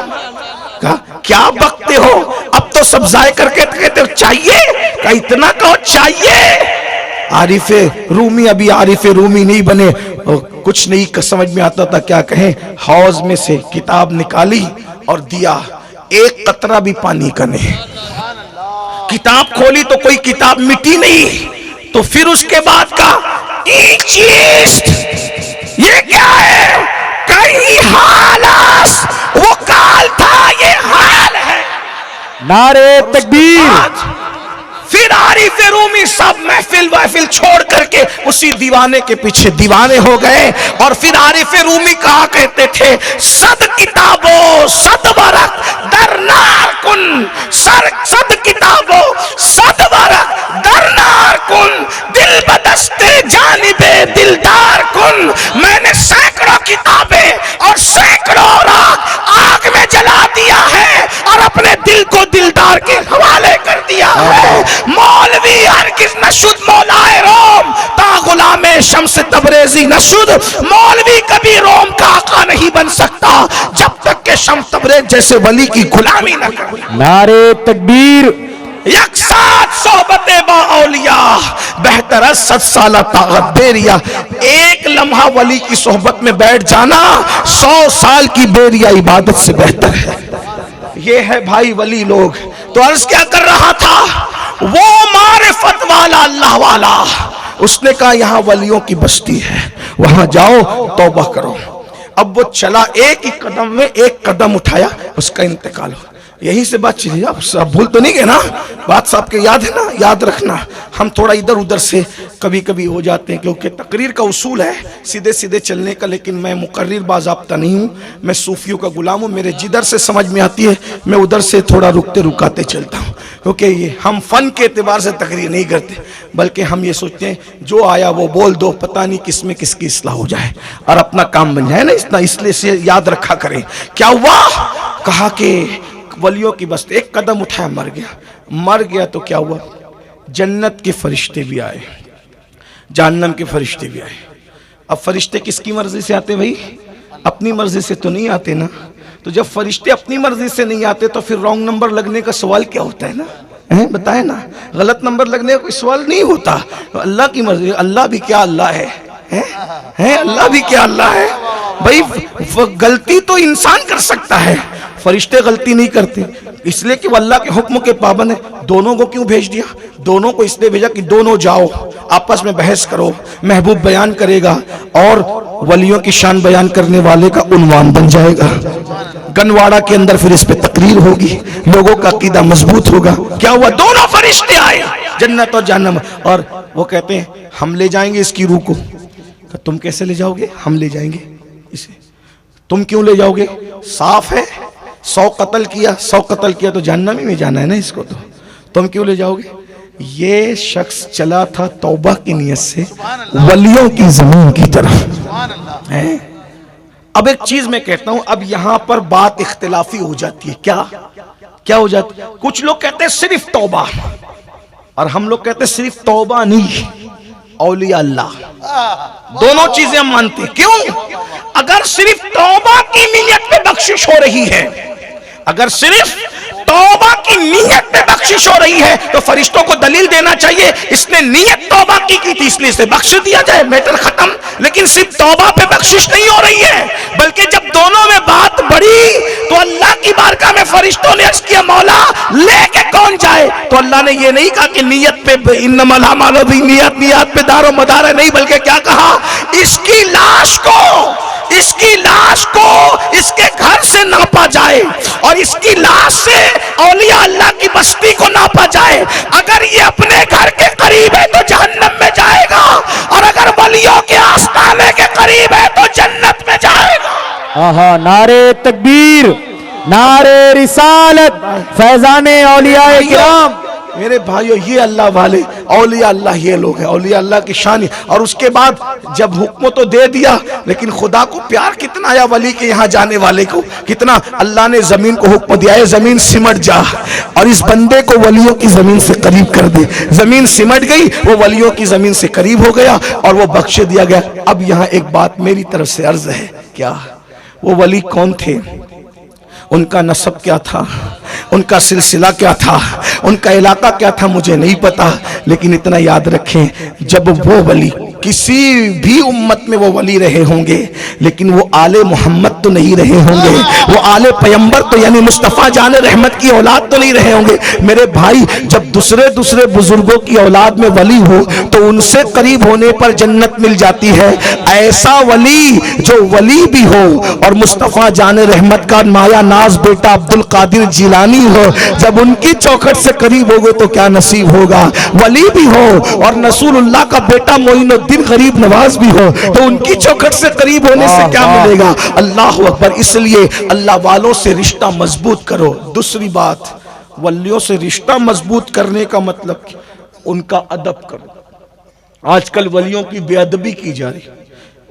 کہا کیا بکتے ہو، اب تو سب ضائع کر کے کہتے ہو چاہیے؟ کہا اتنا کہو چاہیے۔ عارف رومی ابھی عارف رومی نہیں بنے، کچھ نہیں سمجھ میں آتا تھا کیا کہیں، حوض میں سے کتاب نکالی اور دیا، ایک قطرہ بھی پانی کا نہیں۔ کتاب کھولی تو کوئی کتاب مٹی نہیں، تو پھر اس کے بعد کا ایک چیز یہ کیا ہے؟ کئی حالس، وہ کال تھا یہ حال ہے۔ نعرہ تکبیر۔ پھر عارف رومی سب محفل چھوڑ کر کے اسی دیوانے کے پیچھے دیوانے ہو گئے، اور پھر عارف رومی کہا کرتے تھے صد کتابوں صد ورق در نار کن، صد کتابوں صد ورق در نار کن، دل بدست جانب دلدار کن۔ میں نے سینکڑوں کتابیں اور سینکڑوں اوراق آگ میں جلا دیا ہے اور اپنے دل کو دلدار کے حوالے کر دیا ہے۔ مولوی ہرگز نشد مولائے روم تا غلام شمس تبریزی نشد، مولوی کبھی روم کا آقا نہیں بن سکتا جب تک کہ شمس تبریز جیسے ولی کی غلامی نہ کرے۔ نعرہ تکبیر۔ یک ساتھ صحبت با اولیاء بہتر ہے 100 سالہ طاقت بیریا۔ ایک لمحہ ولی کی صحبت میں بیٹھ جانا 100 سال کی بیریا عبادت سے بہتر ہے۔ یہ ہے بھائی ولی لوگ۔ تو عرض کیا کر رہا تھا، وہ معرفت والا اللہ والا، اس نے کہا یہاں ولیوں کی بستی ہے، وہاں جاؤ توبہ کرو۔ اب وہ چلا، ایک ہی قدم میں ایک قدم اٹھایا، اس کا انتقال ہو۔ یہیں سے بات چلی، آپ بھول تو نہیں گئے نا؟ بات صاحب کے یاد ہے نا؟ یاد رکھنا، ہم تھوڑا ادھر ادھر سے کبھی کبھی ہو جاتے ہیں، کیونکہ تقریر کا اصول ہے سیدھے سیدھے چلنے کا، لیکن میں مقرر باضابطہ نہیں ہوں، میں صوفیوں کا غلام ہوں، میرے جدھر سے سمجھ میں آتی ہے میں ادھر سے تھوڑا رکتے رکاتے چلتا ہوں، کیونکہ یہ ہم فن کے اعتبار سے تقریر نہیں کرتے، بلکہ ہم یہ سوچتے ہیں جو آیا وہ بول دو، پتہ نہیں کس میں کس کی اصلاح ہو جائے اور اپنا کام بن جائے نا، اس لیے سے یاد رکھا کریں۔ کیا ہوا؟ کہا کہ ولیوں کی بستی، ایک قدم اٹھایا مر گیا تو کیا ہوا؟ جنت کے فرشتے بھی آئے، جہنم کے فرشتے بھی آئے۔ اب فرشتے کس کی مرضی سے آتے بھائی؟ اپنی مرضی سے تو نہیں آتے نا۔ تو جب فرشتے اپنی مرضی سے نہیں آتے تو پھر رانگ نمبر لگنے کا سوال کیا ہوتا ہے نا؟ بتائیں نا، غلط نمبر لگنے کا کوئی سوال نہیں ہوتا۔ اللہ کی مرضی، اللہ بھی کیا اللہ ہے، اللہ بھی کیا اللہ ہے بھائی؟ غلطی تو انسان کر سکتا ہے، فرشتے غلطی نہیں کرتے، اس لیے کہ وہ اللہ کے حکم کے پابند ہیں۔ دونوں کو کیوں بھیج دیا؟ دونوں کو اس لیے بھیجا کہ دونوں جاؤ آپس میں بحث کرو، محبوب بیان کرے گا اور ولیوں کی شان بیان کرنے والے کا عنوان بن جائے گا۔ گنواڑا کے اندر پھر اس پہ تقریر ہوگی، لوگوں کا عقیدہ مضبوط ہوگا۔ کیا ہوا؟ دونوں فرشتے آئے، جنت اور جہنم، اور وہ کہتے ہیں ہم لے جائیں گے اس کی روح کو۔ تم کیسے لے جاؤ گے؟ ہم لے جائیں گے اسے۔ تم کیوں لے جاؤ گے؟ صاف ہے 100 قتل کیا تو جہنم میں جانا ہے نا اس کو، تو تم کیوں لے جاؤ گے؟ یہ شخص چلا تھا توبہ کی نیت سے ولیوں کی زمین کی طرف ہے۔ اب ایک چیز میں کہتا ہوں، اب یہاں پر بات اختلافی ہو جاتی ہے۔ کیا ہو جاتی ہے؟ کچھ لوگ کہتے ہیں صرف توبہ، اور ہم لوگ کہتے ہیں صرف توبہ نہیں، اولیاء اللہ دونوں چیزیں ہم مانتے ہیں۔ کیوں؟ اگر صرف توبہ کی نیت پہ بخشش ہو رہی ہے، اگر صرف توبہ کی نیت پہ بخشش ہو رہی ہے تو فرشتوں کو دلیل دینا چاہیے اس نے نیت توبہ کی تھی اس لیے اسے بخش دیا جائے، میٹر ختم۔ لیکن صرف توبہ پہ بخشش نہیں ہو رہی ہے، بلکہ جب دونوں میں بات بڑھی تو اللہ کی بارگاہ میں فرشتوں نے عرض کیا مولا لے کے کون جائے؟ تو اللہ نے یہ نہیں کہا کہ نیت پہ انما الاعمال بالنیات، نیات پہ دار و مدار ہے، نہیں، بلکہ کیا کہا؟ اس کی لاش کو اس کے گھر سے ناپا جائے اور اس کی لاش سے اولیاء اللہ کی بستی کو ناپا جائے۔ اگر یہ اپنے گھر کے قریب ہے تو جہنم میں جائے گا، اور اگر ولیوں کے آستانے کے قریب ہے تو جنت میں جائے گا۔ آہا، نعرے تکبیر، نعرے رسالت، فیضان اولیاء کرام۔ میرے بھائیو، یہ اللہ والے اولیاء اللہ یہ لوگ ہیں، اولیاء اللہ کی شان۔ اور اس کے بعد جب حکم تو دے دیا، لیکن خدا کو پیار کتنا آیا ولی کے یہاں جانے والے کو، کتنا اللہ نے زمین کو حکم دیا ہے زمین سمٹ جا اور اس بندے کو ولیوں کی زمین سے قریب کر دے۔ زمین سمٹ گئی، وہ ولیوں کی زمین سے قریب ہو گیا اور وہ بخش دیا گیا۔ اب یہاں ایک بات میری طرف سے عرض ہے، کیا وہ ولی کون تھے؟ ان کا نسب کیا تھا؟ ان کا سلسلہ کیا تھا؟ ان کا علاقہ کیا تھا؟ مجھے نہیں پتا، لیکن اتنا یاد رکھیں جب وہ ولی کسی بھی امت میں وہ ولی رہے ہوں گے، لیکن وہ آل محمد تو نہیں رہے ہوں گے، وہ آل پیمبر تو یعنی مصطفیٰ جان رحمت کی اولاد تو نہیں رہے ہوں گے۔ میرے بھائی، جب دوسرے بزرگوں کی اولاد میں ولی ہو تو ان سے قریب ہونے پر جنت مل جاتی ہے۔ ایسا ولی جو ولی بھی ہو اور مصطفیٰ جان رحمت کا مایا ناز بیٹا عبد القادر جیلانی ہو، جب ان کی چوکھٹ سے قریب ہوگے تو کیا نصیب ہوگا؟ ولی بھی ہو اور رسول اللہ کا بیٹا معین الدین غریب نواز بھی ہو تو ان کی چوکھٹ سے قریب ہونے سے کیا ملے گا؟ اللہ اکبر۔ اس لیے اللہ والوں سے رشتہ مضبوط کرو۔ دوسری بات، ولیوں سے رشتہ مضبوط کرنے کا مطلب ان کا ادب کرو۔ آج کل ولیوں کی بے ادبی کی جا رہی،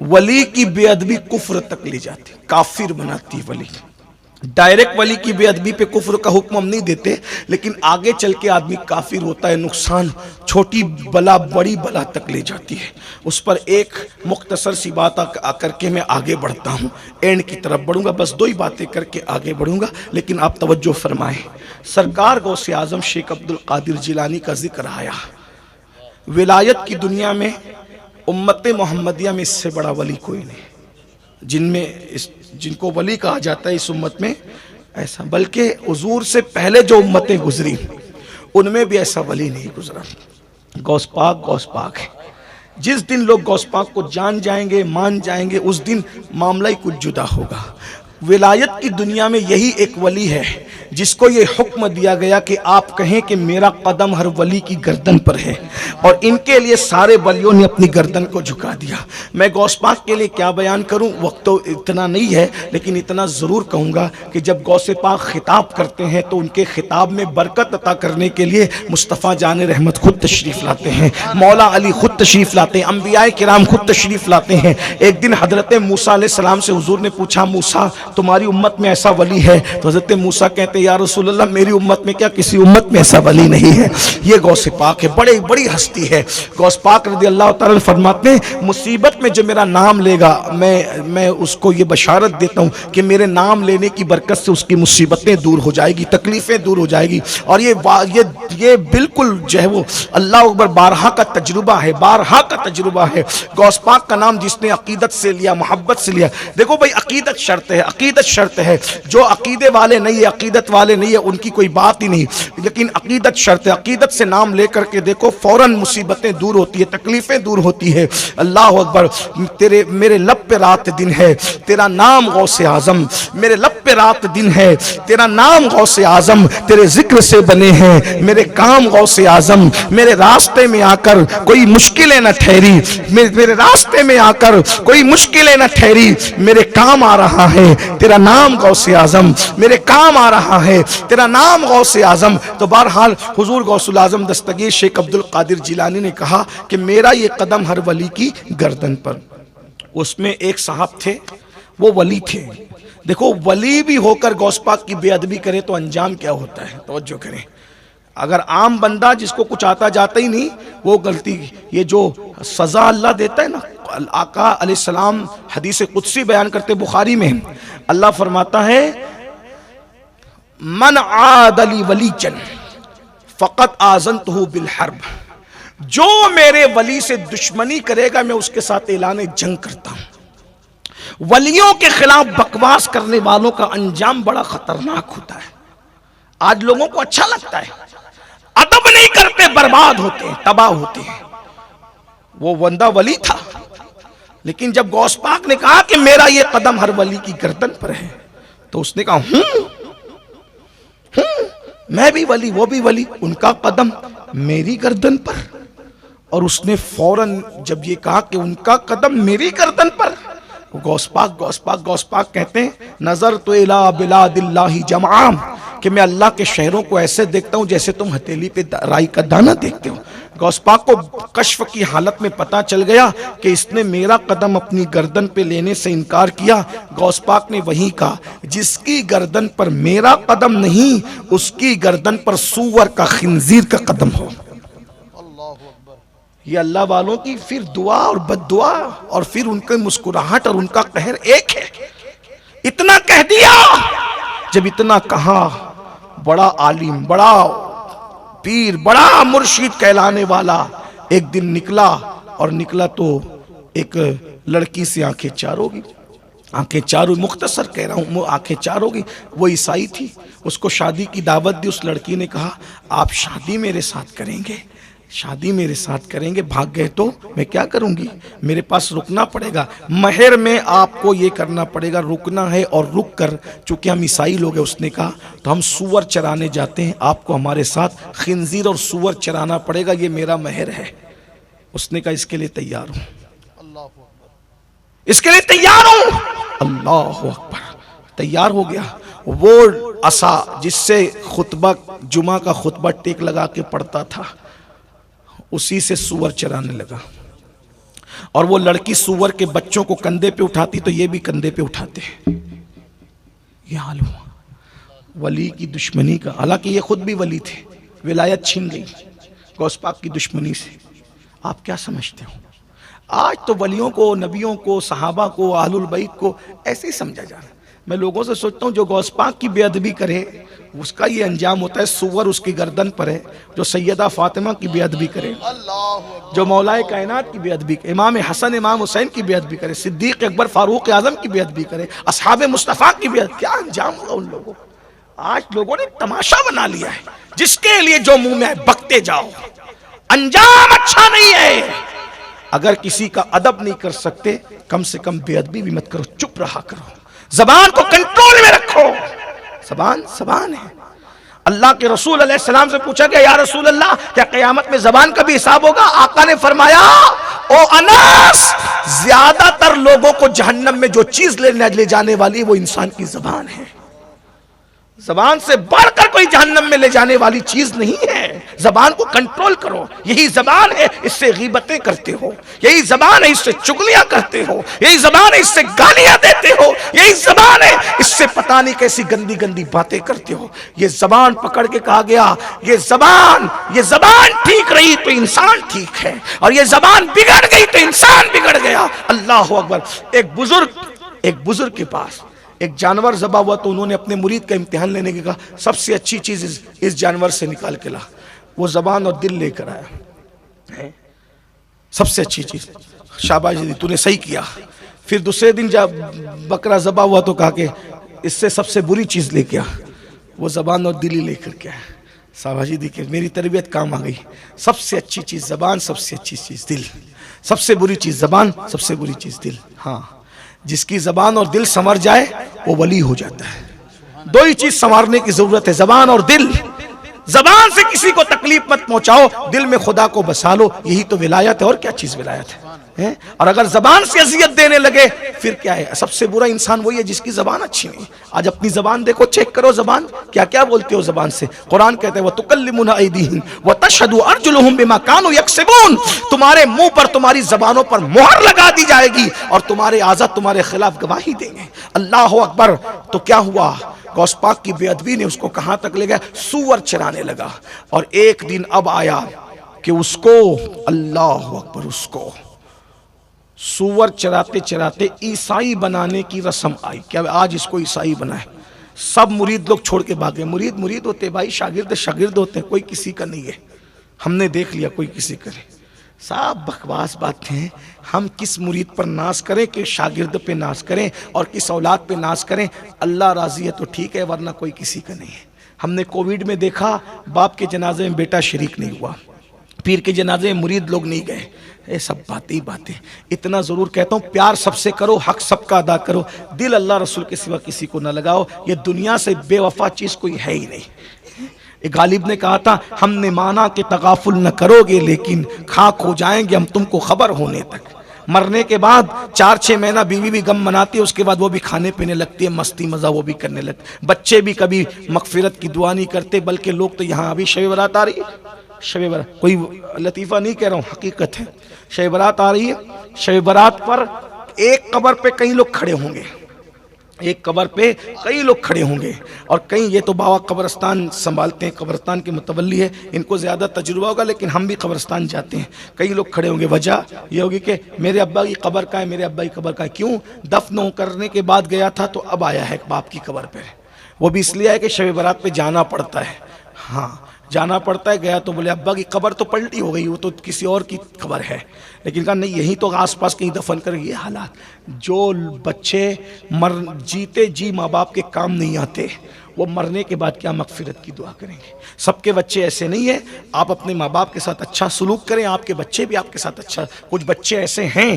ولی کی بے ادبی کفر تک لے جاتی، کافر بناتی ولی۔ ڈائریکٹ ولی کی بے ادبی پہ کفر کا حکم ہم نہیں دیتے، لیکن آگے چل کے آدمی کافر ہوتا ہے، نقصان چھوٹی بلا بڑی بلا تک لے جاتی ہے۔ اس پر ایک مختصر سی بات کر کے میں آگے بڑھتا ہوں، اینڈ کی طرف بڑھوں گا، بس 2 ہی باتیں کر کے آگے بڑھوں گا، لیکن آپ توجہ فرمائیں۔ سرکار غوث اعظم شیخ عبد القادر جیلانی کا ذکر آیا۔ ولایت کی دنیا میں امت محمدیہ میں اس سے بڑا ولی کوئی نہیں، جن کو ولی کہا جاتا ہے اس امت میں ایسا، بلکہ حضور سے پہلے جو امتیں گزری ان میں بھی ایسا ولی نہیں گزرا۔ غوث پاک ہے۔ جس دن لوگ غوث پاک کو جان جائیں گے، مان جائیں گے، اس دن معاملہ ہی کچھ جدا ہوگا۔ ولایت کی دنیا میں یہی ایک ولی ہے جس کو یہ حکم دیا گیا کہ آپ کہیں کہ میرا قدم ہر ولی کی گردن پر ہے، اور ان کے لیے سارے ولیوں نے اپنی گردن کو جھکا دیا۔ میں غوث پاک کے لیے کیا بیان کروں، وقت تو اتنا نہیں ہے، لیکن اتنا ضرور کہوں گا کہ جب غوث پاک خطاب کرتے ہیں تو ان کے خطاب میں برکت عطا کرنے کے لیے مصطفیٰ جان رحمت خود تشریف لاتے ہیں، مولا علی خود تشریف لاتے ہیں، انبیاء کرام خود تشریف لاتے ہیں۔ ایک دن حضرت موسیٰ علیہ السلام سے حضور نے پوچھا، موسیٰ تمہاری امت میں ایسا ولی ہے؟ تو حضرت موسیٰ کہتے ہیں یا رسول اللہ میری امت میں کیا کسی امت میں ایسا ولی نہیں ہے، یہ غوث پاک ہے، بڑی ہستی ہے۔ غوث پاک رضی اللہ تعالیٰ فرماتے ہیں مصیبت میں جو میرا نام لے گا میں اس کو یہ بشارت دیتا ہوں کہ میرے نام لینے کی برکت سے اس کی مصیبتیں دور ہو جائے گی، تکلیفیں دور ہو جائے گی۔ اور یہ بالکل جو ہے وہ اللہ اکبر بارہا کا تجربہ ہے۔ غوث پاک کا نام جس نے عقیدت سے لیا، محبت سے لیا، دیکھو بھائی عقیدت شرط ہے، جو عقیدے والے نہیں ہے، عقیدت والے نہیں ہے، ان کی کوئی بات ہی نہیں، لیکن عقیدت شرط ہے۔ عقیدت سے نام لے کر کے دیکھو فوراً مصیبتیں دور ہوتی ہے، تکلیفیں دور ہوتی ہے۔ اللہ اکبر۔ میرے لب پہ رات دن ہے تیرا نام غوث اعظم، میرے لب پہ رات دن ہے تیرا نام غوث اعظم، تیرے ذکر سے بنے ہیں میرے میرے کام غوث اعظم، میرے راستے میں آ کر کوئی مشکلیں نہ ٹھہری، میرے راستے میں آ کر کوئی مشکلیں نہ ٹھہری، میرے کام آ رہا ہے تیرا نام غوث اعظم، میرے کام آ رہا ہے تیرا نام غوث اعظم۔ تو بہرحال حضور غوث الاعظم دستگیر شیخ عبد القادر جیلانی نے کہا کہ میرا یہ قدم ہر ولی کی گردن پر۔ اس میں ایک صاحب تھے، وہ ولی تھے۔ دیکھو ولی بھی ہو کر غوث پاک کی بے ادبی کرے تو انجام کیا ہوتا ہے، توجہ کریں۔ اگر عام بندہ جس کو کچھ آتا جاتا ہی نہیں، وہ غلطی، یہ جو سزا اللہ دیتا ہے نا، آقا علیہ السلام حدیث قدسی بیان کرتے بخاری میں، اللہ فرماتا ہے من عاد لی ولیجا فقط آذنتہ بالحرب، جو میرے ولی سے دشمنی کرے گا میں اس کے ساتھ اعلان جنگ کرتا ہوں۔ ولیوں کے خلاف بکواس کرنے والوں کا انجام بڑا خطرناک ہوتا ہے۔ آج لوگوں کو اچھا لگتا ہے، ادب نہیں کرتے برباد ہوتے ہیں، تباہ ہوتے ہیں۔ وہ بندہ ولی تھا، لیکن جب غوث پاک نے کہا کہ میرا یہ قدم ہر ولی کی گردن پر ہے، تو اس نے کہا میں بھی ولی، وہ بھی ولی، ان کا قدم میری گردن پر۔ اور اس نے فوراً جب یہ کہا کہ ان کا قدم میری گردن پر، غوث پاک کہتے ہیں نظر تو الی بلاد اللہ جمعا، کہ میں اللہ کے شہروں کو ایسے دیکھتا ہوں جیسے تم ہتھیلی پہ رائی کا دانہ دیکھتے ہو۔ غوث پاک کو کشف کی حالت میں پتا چل گیا کہ اس نے میرا قدم اپنی گردن پہ لینے سے انکار کیا۔ غوث پاک نے وہی کہا جس کی گردن پر میرا قدم نہیں، اس کی گردن پر سور کا خنزیر کا قدم ہو۔ یہ اللہ والوں کی پھر دعا اور بد دعا، اور پھر ان کی مسکراہٹ اور ان کا قہر ایک ہے۔ اتنا کہہ دیا، جب اتنا کہا، بڑا عالم، بڑا پیر، بڑا مرشد کہلانے والا ایک دن نکلا، اور نکلا تو ایک لڑکی سے آنکھیں چار ہو گئی۔ آنکھیں چار ہوئی، مختصر کہہ رہا ہوں، آنکھیں چار ہو گئی۔ وہ عیسائی تھی، اس کو شادی کی دعوت دی۔ اس لڑکی نے کہا آپ شادی میرے ساتھ کریں گے، شادی میرے ساتھ کریں گے، بھاگ گئے تو میں کیا کروں گی، میرے پاس رکنا پڑے گا، مہر میں آپ کو یہ کرنا پڑے گا، رکنا ہے، اور رک کر چونکہ ہم عیسائی لوگ ہیں، اس نے کہا تو ہم سور چرانے جاتے ہیں، آپ کو ہمارے ساتھ خنزیر اور سور چرانا پڑے گا، یہ میرا مہر ہے۔ اس نے کہا اس کے لیے تیار ہوں، اس کے لیے تیار ہوں۔ اللہ اکبر، تیار ہو گیا۔ وہ عصا جس سے خطبہ جمعہ کا خطبہ ٹیک لگا کے پڑھتا تھا، اسی سے سور چرانے لگا، اور وہ لڑکی سور کے بچوں کو کندھے پہ اٹھاتی تو یہ بھی کندھے پہ اٹھاتے۔ یہ حال ہوا ولی کی دشمنی کا۔ حالانکہ یہ خود بھی ولی تھے، ولایت چھین گئی غوث پاک کی دشمنی سے۔ آپ کیا سمجھتے ہو؟ آج تو ولیوں کو، نبیوں کو، صحابہ کو، اہل البیت کو ایسے ہی سمجھا جا رہا ہے۔ میں لوگوں سے سوچتا ہوں جو غوث پاک کی بے ادبی کرے اس کا یہ انجام ہوتا ہے، سور اس کی گردن پر ہے۔ جو سیدہ فاطمہ کی بے ادبی کرے، جو مولا کائنات کی بے ادبی کرے، امام حسن امام حسین کی بے ادبی کرے، صدیق اکبر فاروق اعظم کی بے ادبی کرے، اصحاب مصطفیٰ کی بے ادبی، کیا انجام ہوگا ان لوگوں کو؟ آج لوگوں نے تماشا بنا لیا ہے، جس کے لیے جو منہ میں ہے بکتے جاؤ، انجام اچھا نہیں ہے۔ اگر کسی کا ادب نہیں کر سکتے، کم سے کم بے ادبی بھی مت کرو، چپ رہا کرو، زبان کو کنٹرول میں رکھو۔ زبان ہے۔ اللہ کے رسول علیہ السلام سے پوچھا گیا یا رسول اللہ کیا قیامت میں زبان کا بھی حساب ہوگا؟ آقا نے فرمایا او انس، زیادہ تر لوگوں کو جہنم میں جو چیز لے جانے والی وہ انسان کی زبان ہے۔ زبان سے بڑھ کر کوئی جہنم میں لے جانے والی چیز نہیں ہے۔ زبان کو کنٹرول کرو۔ یہی زبان ہے اس سے غیبتیں کرتے ہو، یہی زبان ہے اس سے چغلیاں کرتے ہو، یہی زبان ہے اس سے گالیاں دیتے ہو، یہی زبان ہے اس سے پتہ نہیں کیسی گندی گندی باتیں کرتے ہو۔ یہ زبان پکڑ کے کہا گیا یہ زبان ٹھیک رہی تو انسان ٹھیک ہے، اور یہ زبان بگڑ گئی تو انسان بگڑ گیا۔ اللہ اکبر۔ ایک بزرگ کے پاس ایک جانور ذبح ہوا تو انہوں نے اپنے مرید کا امتحان لینے کے کہا سب سے اچھی چیز اس جانور سے نکال کے لا۔ وہ زبان اور دل لے کر آیا، سب سے اچھی چیز، شاباش جی تو نے صحیح کیا۔ پھر دوسرے دن جب بکرا ذبح ہوا تو کہا کہ اس سے سب سے بری چیز لے کے آ۔ وہ زبان اور دل ہی لے کر کے آیا۔ شاباش جی دیکھیں میری تربیت کام آ گئی۔ سب سے اچھی چیز زبان، سب سے اچھی چیز دل، سب سے بری چیز زبان، سب سے بری چیز دل۔ ہاں، جس کی زبان اور دل سنور جائے وہ ولی ہو جاتا ہے۔ دو ہی چیز سنوارنے کی ضرورت ہے، زبان اور دل۔ زبان سے کسی کو تکلیف مت پہنچاؤ، دل میں خدا کو بسا لو، یہی تو ولایت ہے، اور کیا چیز ولایت ہے؟ اور اگر زبان سے اذیت دینے لگے پھر کیا ہے؟ سب سے برا انسان وہی ہے جس کی زبان اچھی نہیں۔ آج اپنی زبان دیکھو، چیک کرو زبان، کیا کیا بولتے ہو زبان سے۔ قرآن کہتے ہیں وَتُكَلِّمُنَا أَيْدِيهِمْ وَتَشْهَدُ أَرْجُلُهُمْ بِمَا كَانُوا يَكْسِبُونَ، تمہارے منہ پر، تمہاری زبانوں پر مہر لگا دی جائے گی اور تمہارے اعضاء تمہارے خلاف گواہی دیں گے۔ اللہ اکبر۔ تو کیا ہوا؟ غوث پاک کی بے ادبی نے اس کو کہاں تک لے گیا؟ سور چرانے لگا۔ اور ایک دن اب آیا کہ اس کو، اللہ اکبر، اس کو سور چراتے چراتے عیسائی بنانے کی رسم آئی کہ آج اس کو عیسائی بنائے۔ سب مرید لوگ چھوڑ کے بھاگے۔ مرید ہوتے بھائی، شاگرد ہوتے ہیں، کوئی کسی کا نہیں ہے۔ ہم نے دیکھ لیا کوئی کسی کا نہیں۔ صاحب بکواس باتیں ہیں۔ ہم کس مرید پر ناز کریں کہ شاگرد پہ ناز کریں، اور کس اولاد پہ ناز کریں؟ اللہ راضی ہے تو ٹھیک ہے، ورنہ کوئی کسی کا نہیں ہے۔ ہم نے کووڈ میں دیکھا، باپ کے جنازے میں بیٹا شریک نہیں ہوا، پیر کے جنازے میں مرید لوگ نہیں گئے۔ یہ سب باتیں۔ اتنا ضرور کہتا ہوں، پیار سب سے کرو، حق سب کا ادا کرو، دل اللہ رسول کے سوا کسی کو نہ لگاؤ۔ یہ دنیا سے بے وفا چیز کوئی ہے ہی نہیں۔ ایک غالب نے کہا تھا، ہم نے مانا کہ تغافل نہ کرو گے، لیکن خاک ہو جائیں گے ہم تم کو خبر ہونے تک۔ مرنے کے بعد 4-6 مہینہ بیوی بھی غم مناتی ہے، اس کے بعد وہ بھی کھانے پینے لگتی ہے، مستی مزہ وہ بھی کرنے لگتی، بچے بھی کبھی مغفرت کی دعا نہیں کرتے، بلکہ لوگ تو یہاں ابھی شب برات آ رہی ہے، شب برات کوئی لطیفہ نہیں کہہ رہا ہوں، حقیقت ہے، شب برات آ رہی ہے۔ شب برات پر ایک قبر پہ کئی لوگ کھڑے ہوں گے، ایک قبر پہ کئی لوگ کھڑے ہوں گے، اور کئی، یہ تو بابا قبرستان سنبھالتے ہیں، قبرستان کے متولی ہے، ان کو زیادہ تجربہ ہوگا، لیکن ہم بھی قبرستان جاتے ہیں، کئی لوگ کھڑے ہوں گے۔ وجہ یہ ہوگی کہ میرے ابا کی قبر کا ہے، میرے ابا کی قبر کا ہے۔ کیوں؟ دفن کرنے کے بعد گیا تھا تو اب آیا ہے باپ کی قبر پہ، وہ بھی اس لیے ہے کہ شب برات پہ جانا پڑتا ہے۔ ہاں جانا پڑتا ہے، گیا تو بولے ابا کی قبر تو پلٹی ہو گئی، وہ تو کسی اور کی قبر ہے، لیکن کہا نہیں، یہی تو آس پاس کہیں دفن کر۔ یہ حالات، جو بچے جیتے جی ماں باپ کے کام نہیں آتے، وہ مرنے کے بعد کیا مغفرت کی دعا کریں گے؟ سب کے بچے ایسے نہیں ہیں۔ آپ اپنے ماں باپ کے ساتھ اچھا سلوک کریں، آپ کے بچے بھی آپ کے ساتھ اچھا۔ کچھ بچے ایسے ہیں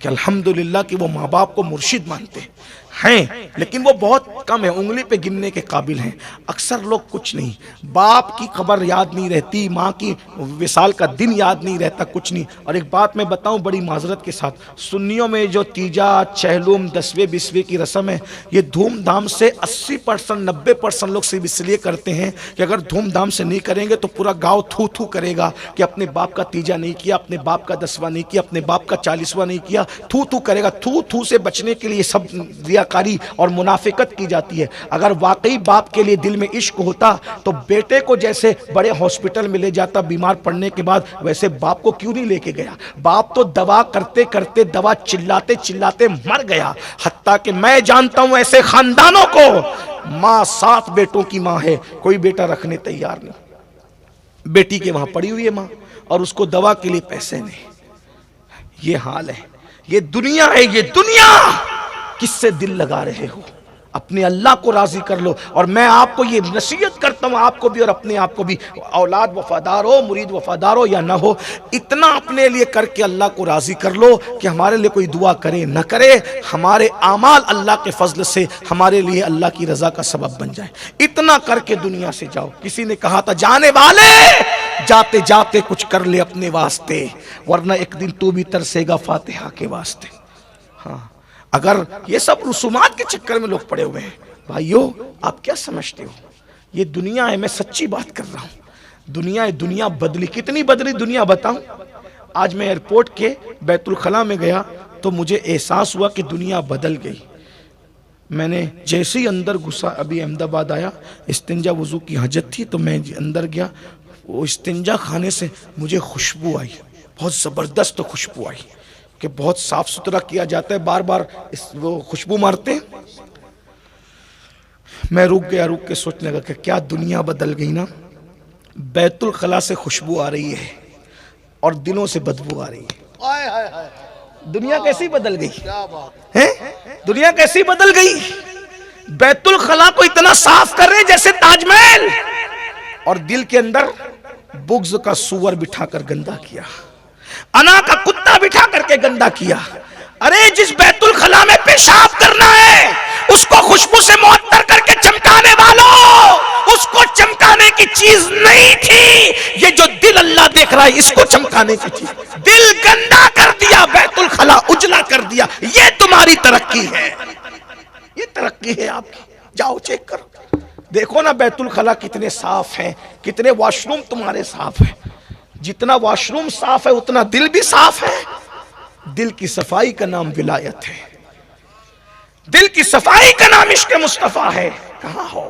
کہ الحمدللہ کہ وہ ماں باپ کو مرشد مانتے ہیں، لیکن وہ بہت کم ہیں، انگلی پہ گننے کے قابل ہیں۔ اکثر لوگ کچھ نہیں، باپ کی قبر یاد نہیں رہتی، ماں کی وصال کا دن یاد نہیں رہتا، کچھ نہیں۔ اور ایک بات میں بتاؤں بڑی معذرت کے ساتھ، سنیوں میں جو تیجا، چہلم، 10ویں 20ویں کی رسم ہے، یہ دھوم دھام سے 80% 90% لوگ صرف اس لیے کرتے ہیں کہ اگر دھوم دھام سے نہیں کریں گے تو پورا گاؤں تھو تھو کرے گا کہ اپنے باپ کا تیجا نہیں کیا، اپنے باپ کا 10واں نہیں کیا، اپنے باپ کا 40واں نہیں کیا، تھو تھو کرے گا۔ تھو تھو سے بچنے کے لیے سب ریاکاری اور منافقت کی جاتی ہے۔ اگر واقعی باپ کے لیے دل میں عشق ہوتا تو بیٹے کو جیسے بڑے ہاسپٹل میں لے جاتا بیمار پڑنے کے بعد، ویسے باپ کو کیوں نہیں لے کے گیا؟ باپ تو دوا کرتے کرتے دوا چلاتے چلاتے مر گیا۔ حتیٰ کہ میں جانتا ہوں ایسے خاندانوں کو، ماں 7 بیٹوں کی ماں ہے، کوئی بیٹا رکھنے تیار نہیں، بیٹی کے وہاں پڑی ہوئی ہے ماں، اور اس کو دوا کے لیے پیسے نہیں۔ یہ حال ہے، یہ دنیا ہے، یہ دنیا۔ کس سے دل لگا رہے ہو؟ اپنے اللہ کو راضی کر لو۔ اور میں آپ کو یہ نصیحت کرتا ہوں، آپ کو بھی اور اپنے آپ کو بھی، اولاد وفادار ہو، مرید وفادار ہو یا نہ ہو، اتنا اپنے لیے کر کے اللہ کو راضی کر لو کہ ہمارے لیے کوئی دعا کرے نہ کرے، ہمارے اعمال اللہ کے فضل سے ہمارے لیے اللہ کی رضا کا سبب بن جائے۔ اتنا کر کے دنیا سے جاؤ۔ کسی نے کہا تھا، جانے والے جاتے جاتے کچھ کر لے اپنے واسطے، ورنہ ایک دن تو بھی ترسے گا فاتحہ کے واسطے۔ ہاں، اگر یہ سب رسومات کے چکر میں لوگ پڑے ہوئے ہیں، بھائیو آپ کیا سمجھتے ہو؟ یہ دنیا ہے، میں سچی بات کر رہا ہوں۔ دنیا بدلی، کتنی بدلی دنیا بتاؤں۔ آج میں ایئرپورٹ کے بیت الخلاء میں گیا تو مجھے احساس ہوا کہ دنیا بدل گئی۔ میں نے جیسے ہی اندر گھسا، ابھی احمد آباد آیا، استنجا وضو کی حاجت تھی تو میں اندر گیا، وہ استنجا خانے سے مجھے خوشبو آئی، بہت زبردست خوشبو آئی کہ بہت صاف ستھرا کیا جاتا ہے، بار بار وہ خوشبو مارتے ہیں۔ میں رک گیا، رک کے سوچنے لگا کہ کیا دنیا بدل گئی نا۔ بیت الخلاء سے خوشبو آ رہی ہے اور دلوں سے بدبو آ رہی ہے۔ دنیا کیسی بدل گئی؟ دنیا کیسی بدل گئی؟ بیت الخلاء کو اتنا صاف کر رہے جیسے تاج محل، اور دل کے اندر بغض کا سور بٹھا کر گندا کیا، انا کا کتا بٹھا کر کے گندا کیا۔ ارے جس بیت الخلاء میں پیشاب کرنا ہے اس کو خوشبو سے معطر کر کے چمکانے والوں، اس کو چمکانے کی چیز نہیں تھی، یہ جو دل اللہ دیکھ رہا ہے اس کو چمکانے کی چیز. دل گندا کر دیا، بیت الخلا اجلا کر دیا، یہ تمہاری ترقی ہے، یہ ترقی ہے آپ کی. جاؤ چیک کرو، دیکھو نا بیت الخلا کتنے صاف ہیں، کتنے واش روم تمہارے صاف ہیں. جتنا واش روم صاف ہے اتنا دل بھی صاف ہے. دل کی صفائی کا نام ولایت ہے، دل کی صفائی کا نام عشق مصطفیٰ ہے. کہاں ہو؟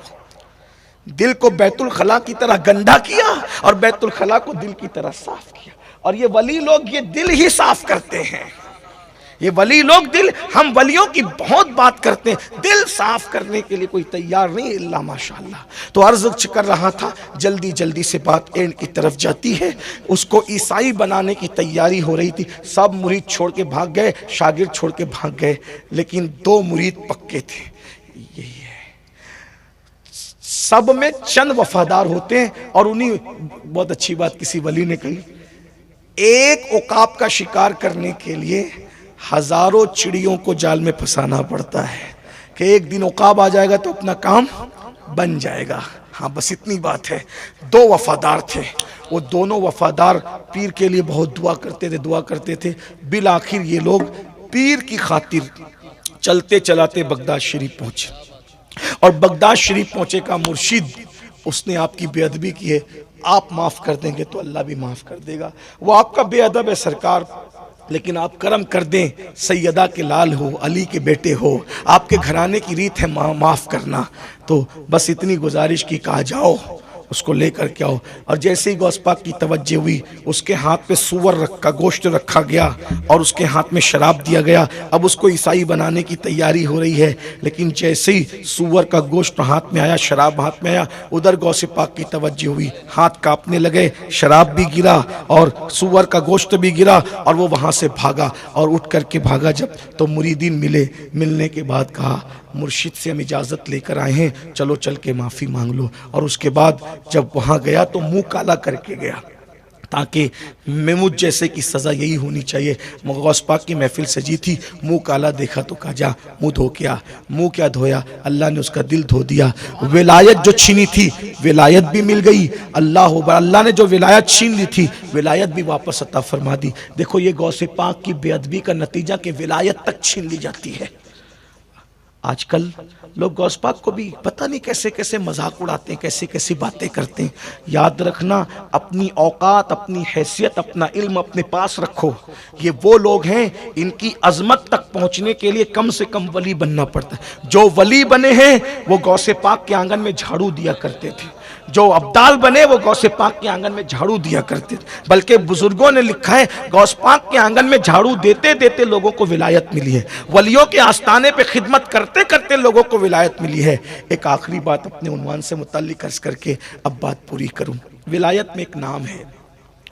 دل کو بیت الخلا کی طرح گندا کیا اور بیت الخلا کو دل کی طرح صاف کیا. اور یہ ولی لوگ یہ دل ہی صاف کرتے ہیں. یہ ولی لوگ دل، ہم ولیوں کی بہت بات کرتے ہیں، دل صاف کرنے کے لیے کوئی تیار نہیں اللہ ماشاءاللہ. تو عرض کر رہا تھا جلدی جلدی سے بات اینڈ کی طرف جاتی ہے. اس کو عیسائی بنانے کی تیاری ہو رہی تھی، سب مرید چھوڑ کے بھاگ گئے، شاگرد چھوڑ کے بھاگ گئے، لیکن 2 مرید پکے تھے. یہی ہے، سب میں چند وفادار ہوتے ہیں. اور انہیں بہت اچھی بات کسی ولی نے کہی، ایک عقاب کا شکار کرنے کے لیے ہزاروں چڑیوں کو جال میں پھنسانا پڑتا ہے کہ ایک دن عقاب آ جائے گا تو اپنا کام بن جائے گا. ہاں بس اتنی بات ہے. 2 وفادار تھے، وہ دونوں وفادار پیر کے لیے بہت دعا کرتے تھے. بالآخر یہ لوگ پیر کی خاطر چلتے چلاتے بغداد شریف پہنچے. اور بغداد شریف پہنچے کا مرشد، اس نے آپ کی بے ادبی کی ہے، آپ معاف کر دیں گے تو اللہ بھی معاف کر دے گا. وہ آپ کا بے ادب ہے سرکار، لیکن آپ کرم کر دیں، سیدہ کے لال ہو، علی کے بیٹے ہو، آپ کے گھرانے کی ریت ہے معاف کرنا. تو بس اتنی گزارش کی، کہا جاؤ اس کو لے کر کے آؤ. اور جیسے ہی غوث پاک کی توجہ ہوئی، اس کے ہاتھ پہ سور کا گوشت رکھا گیا اور اس کے ہاتھ میں شراب دیا گیا. اب اس کو عیسائی بنانے کی تیاری ہو رہی ہے، لیکن جیسے ہی سور کا گوشت ہاتھ میں آیا، شراب ہاتھ میں آیا، ادھر غوث پاک کی توجہ ہوئی، ہاتھ کانپنے لگے، شراب بھی گرا اور سور کا گوشت بھی گرا، اور وہ وہاں سے بھاگا. اور اٹھ کر کے بھاگا جب تو مریدین ملے، ملنے کے بعد کہا مرشد سے ہم اجازت لے کر آئے ہیں، چلو چل کے معافی مانگ لو. اور اس کے بعد جب وہاں گیا تو منہ کالا کر کے گیا، تاکہ مجھ جیسے کی سزا یہی ہونی چاہیے. غوث پاک کی محفل سجی تھی، منہ کالا دیکھا تو کہا جا منہ دھو کے آ. منہ کیا دھویا، اللہ نے اس کا دل دھو دیا. ولایت جو چھینی تھی ولایت بھی مل گئی. اللہ نے جو ولایت چھین لی تھی ولایت بھی واپس عطا فرما دی. دیکھو یہ غوث پاک کی بے ادبی کا نتیجہ کہ ولایت تک چھین لی جاتی ہے. آج کل لوگ غوث پاک کو بھی پتہ نہیں کیسے کیسے مذاق اڑاتے ہیں، کیسے کیسی باتیں کرتے ہیں. یاد رکھنا، اپنی اوقات، اپنی حیثیت، اپنا علم اپنے پاس رکھو. یہ وہ لوگ ہیں ان کی عظمت تک پہنچنے کے لیے کم سے کم ولی بننا پڑتا ہے. جو ولی بنے ہیں وہ غوث پاک کے آنگن میں جھاڑو دیا کرتے تھے، جو ابدال بنے وہ غوث پاک کے آنگن میں جھاڑو دیا کرتے تھے. بلکہ بزرگوں نے لکھا ہے غوث پاک کے آنگن میں جھاڑو دیتے دیتے لوگوں کو ولایت ملی ہے، ولیوں کے آستانے پہ خدمت کرتے کرتے لوگوں کو ولایت ملی ہے. ایک آخری بات اپنے عنوان سے متعلق عرض کر کے اب بات پوری کروں. ولایت میں ایک نام ہے،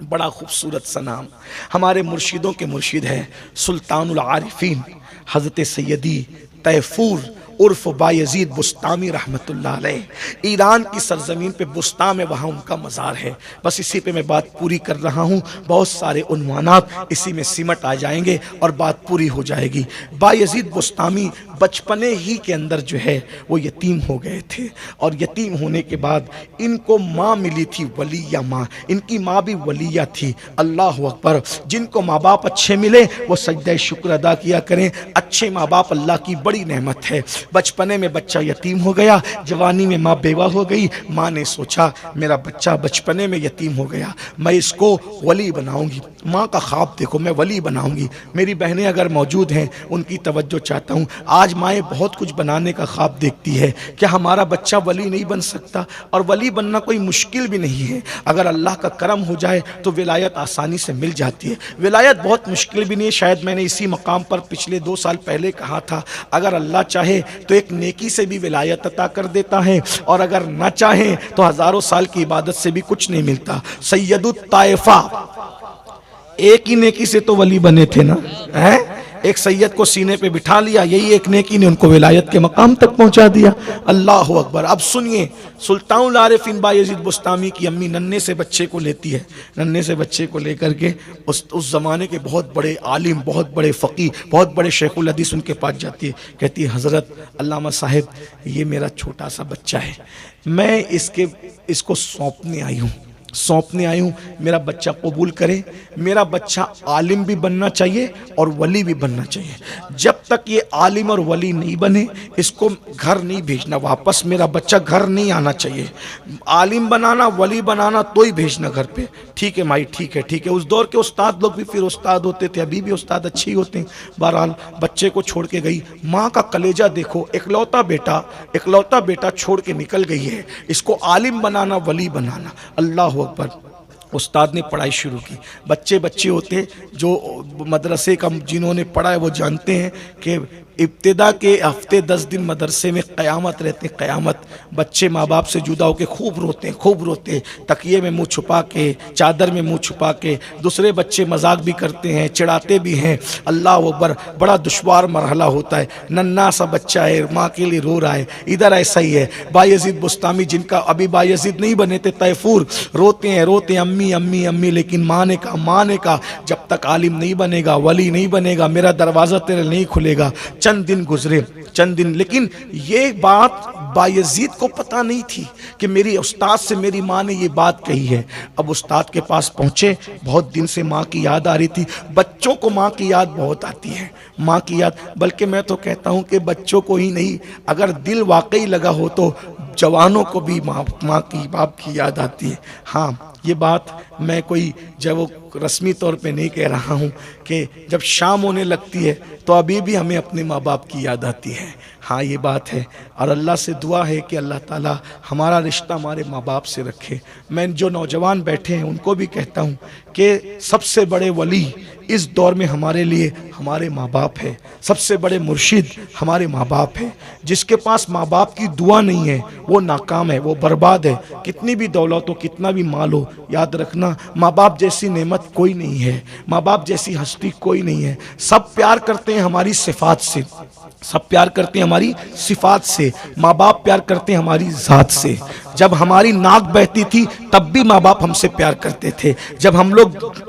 بڑا خوبصورت سا نام، ہمارے مرشدوں کے مرشد ہے سلطان العارفین حضرت سیدی تیفور عرف بایزید بستامی رحمت اللہ علیہ. ایران کی سرزمین پہ بستام میں وہاں ان کا مزار ہے. بس اسی پہ میں بات پوری کر رہا ہوں، بہت سارے عنوانات اسی میں سمٹ آ جائیں گے اور بات پوری ہو جائے گی. بایزید بستامی بچپنے ہی کے اندر جو ہے وہ یتیم ہو گئے تھے، اور یتیم ہونے کے بعد ان کو ماں ملی تھی ولیہ ماں. ان کی ماں بھی ولیہ تھی. اللہ اکبر. جن کو ماں باپ اچھے ملے وہ سجدہ شکر ادا کیا کریں. اچھے ماں باپ اللہ کی بڑی نعمت ہے. بچپنے میں بچہ یتیم ہو گیا، جوانی میں ماں بیوہ ہو گئی. ماں نے سوچا میرا بچہ بچپنے میں یتیم ہو گیا، میں اس کو ولی بناؤں گی. ماں کا خواب دیکھو، میں ولی بناؤں گی. میری بہنیں اگر موجود ہیں ان کی توجہ چاہتا ہوں. آج مائیں بہت کچھ بنانے کا خواب دیکھتی ہے کہ ہمارا بچہ ولی نہیں بن سکتا، اور ولی بننا کوئی مشکل بھی نہیں ہے. اگر اللہ کا کرم ہو جائے تو ولایت آسانی سے مل جاتی ہے. ولایت بہت مشکل بھی نہیں ہے. شاید میں نے اسی مقام پر پچھلے 2 سال پہلے کہا تھا، اگر اللہ چاہے تو ایک نیکی سے بھی ولایت عطا کر دیتا ہے، اور اگر نہ چاہیں تو ہزاروں سال کی عبادت سے بھی کچھ نہیں ملتا. سید الطائفہ ایک ہی نیکی سے تو ولی بنے تھے نا، ایک سید کو سینے پہ بٹھا لیا, یہی ایک نیکی نے ان کو ولایت کے مقام تک پہنچا دیا. اللہ اکبر. اب سنیے, سلطان العارفین بایزید بستامی کی امی ننھے سے بچے کو لیتی ہے, ننھے سے بچے کو لے کر کے اس زمانے کے بہت بڑے عالم, بہت بڑے فقیہ, بہت بڑے شیخ الحدیث ان کے پاس جاتی ہے. کہتی ہے حضرت علامہ صاحب یہ میرا چھوٹا سا بچہ ہے, میں اس کو سونپنے آئی ہوں, میرا بچہ قبول کرے. میرا بچہ عالم بھی بننا چاہیے اور ولی بھی بننا چاہیے. جب تک یہ عالم اور ولی نہیں بنے اس کو گھر نہیں بھیجنا واپس, میرا بچہ گھر نہیں آنا چاہیے. عالم بنانا, ولی بنانا تو ہی بھیجنا گھر پہ. ٹھیک ہے مائی, ٹھیک ہے. اس دور کے استاد لوگ بھی پھر استاد ہوتے تھے, ابھی بھی استاد اچھے ہی ہوتے ہیں. بہرحال بچے کو چھوڑ کے گئی. ماں کا کلیجہ دیکھو, اکلوتا بیٹا چھوڑ کے نکل گئی ہے. اس کو عالم بنانا, ولی بنانا. اللہ اکبر. استاد نے پڑھائی شروع کی. بچے ہوتے جو مدرسے کا جنہوں نے پڑھا ہے وہ جانتے ہیں کہ ابتدا کے ہفتے 10 دن مدرسے میں قیامت رہتے, قیامت. بچے ماں باپ سے جدا ہو کے خوب روتے, تکیے میں منہ چھپا کے, چادر میں منہ چھپا کے. دوسرے بچے مذاق بھی کرتے ہیں, چڑھاتے بھی ہیں. اللہ اکبر. بڑا دشوار مرحلہ ہوتا ہے. ننھا سا بچہ ہے, ماں کے لیے رو رہا ہے. ادھر ایسا ہی ہے. بایزید بستامی جن کا ابھی بایزید نہیں بنے تھے, طیفور, روتے ہیں امی, لیکن ماں نے کہا جب تک عالم نہیں بنے گا, ولی نہیں بنے گا, میرا دروازہ تیرے نہیں کھلے گا. چند دن گزرے, لیکن یہ بات بایزید کو پتہ نہیں تھی کہ میری استاد سے میری ماں نے یہ بات کہی ہے. اب استاد کے پاس پہنچے, بہت دن سے ماں کی یاد آ رہی تھی. بچوں کو ماں کی یاد بہت آتی ہے, ماں کی یاد. بلکہ میں تو کہتا ہوں کہ بچوں کو ہی نہیں, اگر دل واقعی لگا ہو تو جوانوں کو بھی ماں کی, باپ کی یاد آتی ہے. ہاں یہ بات میں کوئی جب رسمی طور پہ نہیں کہہ رہا ہوں کہ جب شام ہونے لگتی ہے تو ابھی بھی ہمیں اپنے ماں باپ کی یاد آتی ہے. ہاں یہ بات ہے, اور اللہ سے دعا ہے کہ اللہ تعالی ہمارا رشتہ ہمارے ماں باپ سے رکھے. میں جو نوجوان بیٹھے ہیں ان کو بھی کہتا ہوں کہ سب سے بڑے ولی اس دور میں ہمارے لیے ہمارے ماں باپ ہے. سب سے بڑے مرشد ہمارے ماں باپ ہے. جس کے پاس ماں باپ کی دعا نہیں ہے وہ ناکام ہے, وہ برباد ہے. کتنی بھی دولت ہو, کتنا بھی مال ہو, یاد رکھنا ماں باپ جیسی نعمت کوئی نہیں ہے, ماں باپ جیسی ہستی کوئی نہیں ہے. سب پیار کرتے ہیں ہماری صفات سے, سب پیار کرتے ہیں ہماری صفات سے. ماں باپ پیار کرتے ہیں ہماری ذات سے. جب ہماری ناک بہتی تھی تب بھی ماں باپ ہم سے پیار کرتے تھے. جب ہم لوگ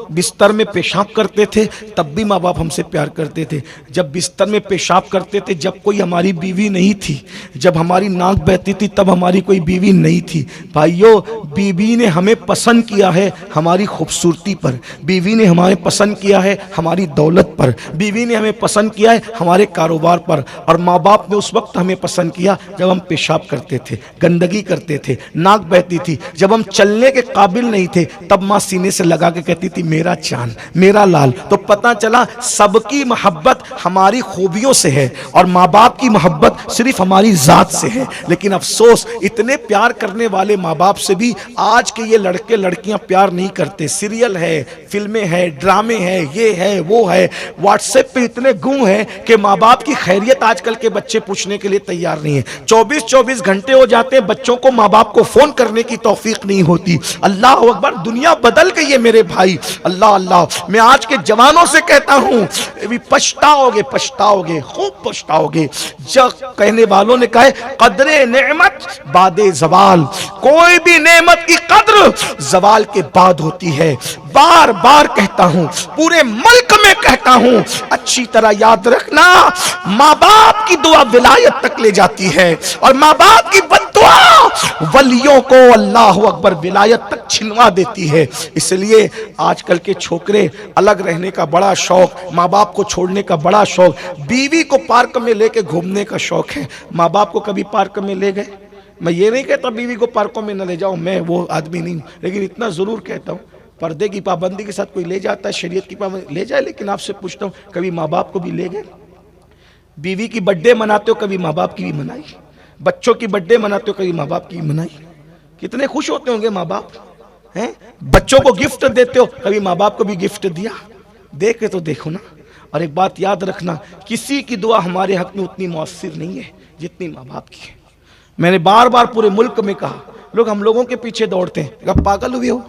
بستر میں پیشاب کرتے تھے تب بھی ماں باپ ہم سے پیار کرتے تھے. جب بستر میں پیشاب کرتے تھے, جب کوئی ہماری بیوی نہیں تھی, جب ہماری ناک بہتی تھی تب ہماری کوئی بیوی نہیں تھی. بھائیو, بیوی نے ہمیں پسند کیا ہے ہماری خوبصورتی پر, بیوی نے ہمیں پسند کیا ہے ہماری دولت پر, بیوی نے ہمیں پسند کیا ہے ہمارے کاروبار پر. اور ماں باپ نے اس وقت ہمیں پسند کیا جب ہم پیشاب کرتے تھے, گندگی کرتے تھے, ناک بہتی تھی. جب ہم چلنے کے قابل نہیں تھے تب ماں سینے سے لگا کے کہتی تھی میرا چاند, میرا لال. تو پتہ چلا سب کی محبت ہماری خوبیوں سے ہے اور ماں باپ کی محبت صرف ہماری ذات سے ہے. لیکن افسوس اتنے پیار کرنے والے ماں باپ سے بھی آج کے یہ لڑکے لڑکیاں پیار نہیں کرتے. سیریل ہے, فلمیں ہیں, ڈرامے ہیں, یہ ہے وہ ہے. واٹس ایپ پہ اتنے گم ہیں کہ ماں باپ کی خیریت آج کل کے بچے پوچھنے کے لیے تیار نہیں ہیں. 24 گھنٹے ہو جاتے ہیں, بچوں کو ماں باپ کو فون کرنے کی توفیق نہیں ہوتی. اللہ اکبر. دنیا بدل گئی ہے میرے بھائی. اللہ. میں آج کے جوانوں سے کہتا ہوں پچھتاؤ گے, خوب پچھتاؤ گے. جب کہنے والوں نے کہا ہے قدر نعمت بعد زوال, کوئی بھی نعمت کی قدر زوال کے بعد ہوتی ہے. بار بار کہتا ہوں, پورے ملک میں کہتا ہوں, اچھی طرح یاد رکھنا ماں باپ کی دعا ولایت تک لے جاتی ہے اور ماں باپ کی بد دعا ولیوں کو اللہ اکبر ولایت تک چھنوا دیتی ہے. اس لیے آج کل کے چھوکرے الگ رہنے کا بڑا شوق, ماں باپ کو چھوڑنے کا بڑا شوق, بیوی کو پارک میں لے کے گھومنے کا شوق ہے. ماں باپ کو کبھی پارک میں لے گئے؟ میں یہ نہیں کہتا بیوی کو پارکوں میں نہ لے جاؤ, میں وہ آدمی نہیں ہوں, لیکن اتنا ضرور کہتا ہوں پردے کی پابندی کے ساتھ کوئی لے جاتا ہے, شریعت کی پابندی لے جائے. لیکن آپ سے پوچھتا ہوں کبھی ماں باپ کو بھی لے گئے؟ بیوی کی برتھ ڈے مناتے ہو, کبھی ماں باپ کی بھی منائی. بچوں کی برتھ ڈے مناتے ہو, کبھی ماں باپ کی بھی منائی. کتنے خوش ہوتے ہوں گے ماں باپ ہیں. بچوں کو گفٹ دیتے ہو, کبھی ماں باپ کو بھی گفٹ دیا؟ دیکھے تو دیکھو نا. اور ایک بات یاد رکھنا, کسی کی دعا ہمارے حق میں اتنی مؤثر نہیں ہے جتنی ماں باپ کی ہے. میں نے بار بار پورے ملک میں کہا, لوگ ہم لوگوں کے پیچھے دوڑتے ہیں, پاگل ہوئے ہو,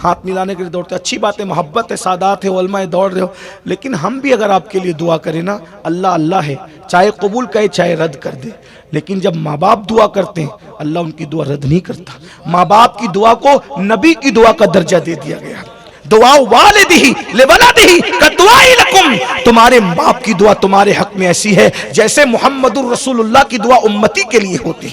ہاتھ ملانے کے لیے دوڑتے. اچھی بات ہے, محبت ہے, سادات ہے, علماء دوڑ رہے ہو, لیکن ہم بھی اگر آپ کے لیے دعا کریں نا, اللہ اللہ ہے, چاہے قبول کرے چاہے رد کر دے. لیکن جب ماں باپ دعا کرتے ہیں, اللہ ان کی دعا رد نہیں کرتا. ماں باپ کی دعا کو نبی کی دعا کا درجہ دے دیا گیا. دعا والدہ لولدہ کدعاء لکم, تمہارے باپ کی دعا تمہارے حق میں ایسی ہے جیسے محمد الرسول اللہ کی دعا امتی کے لیے ہوتی.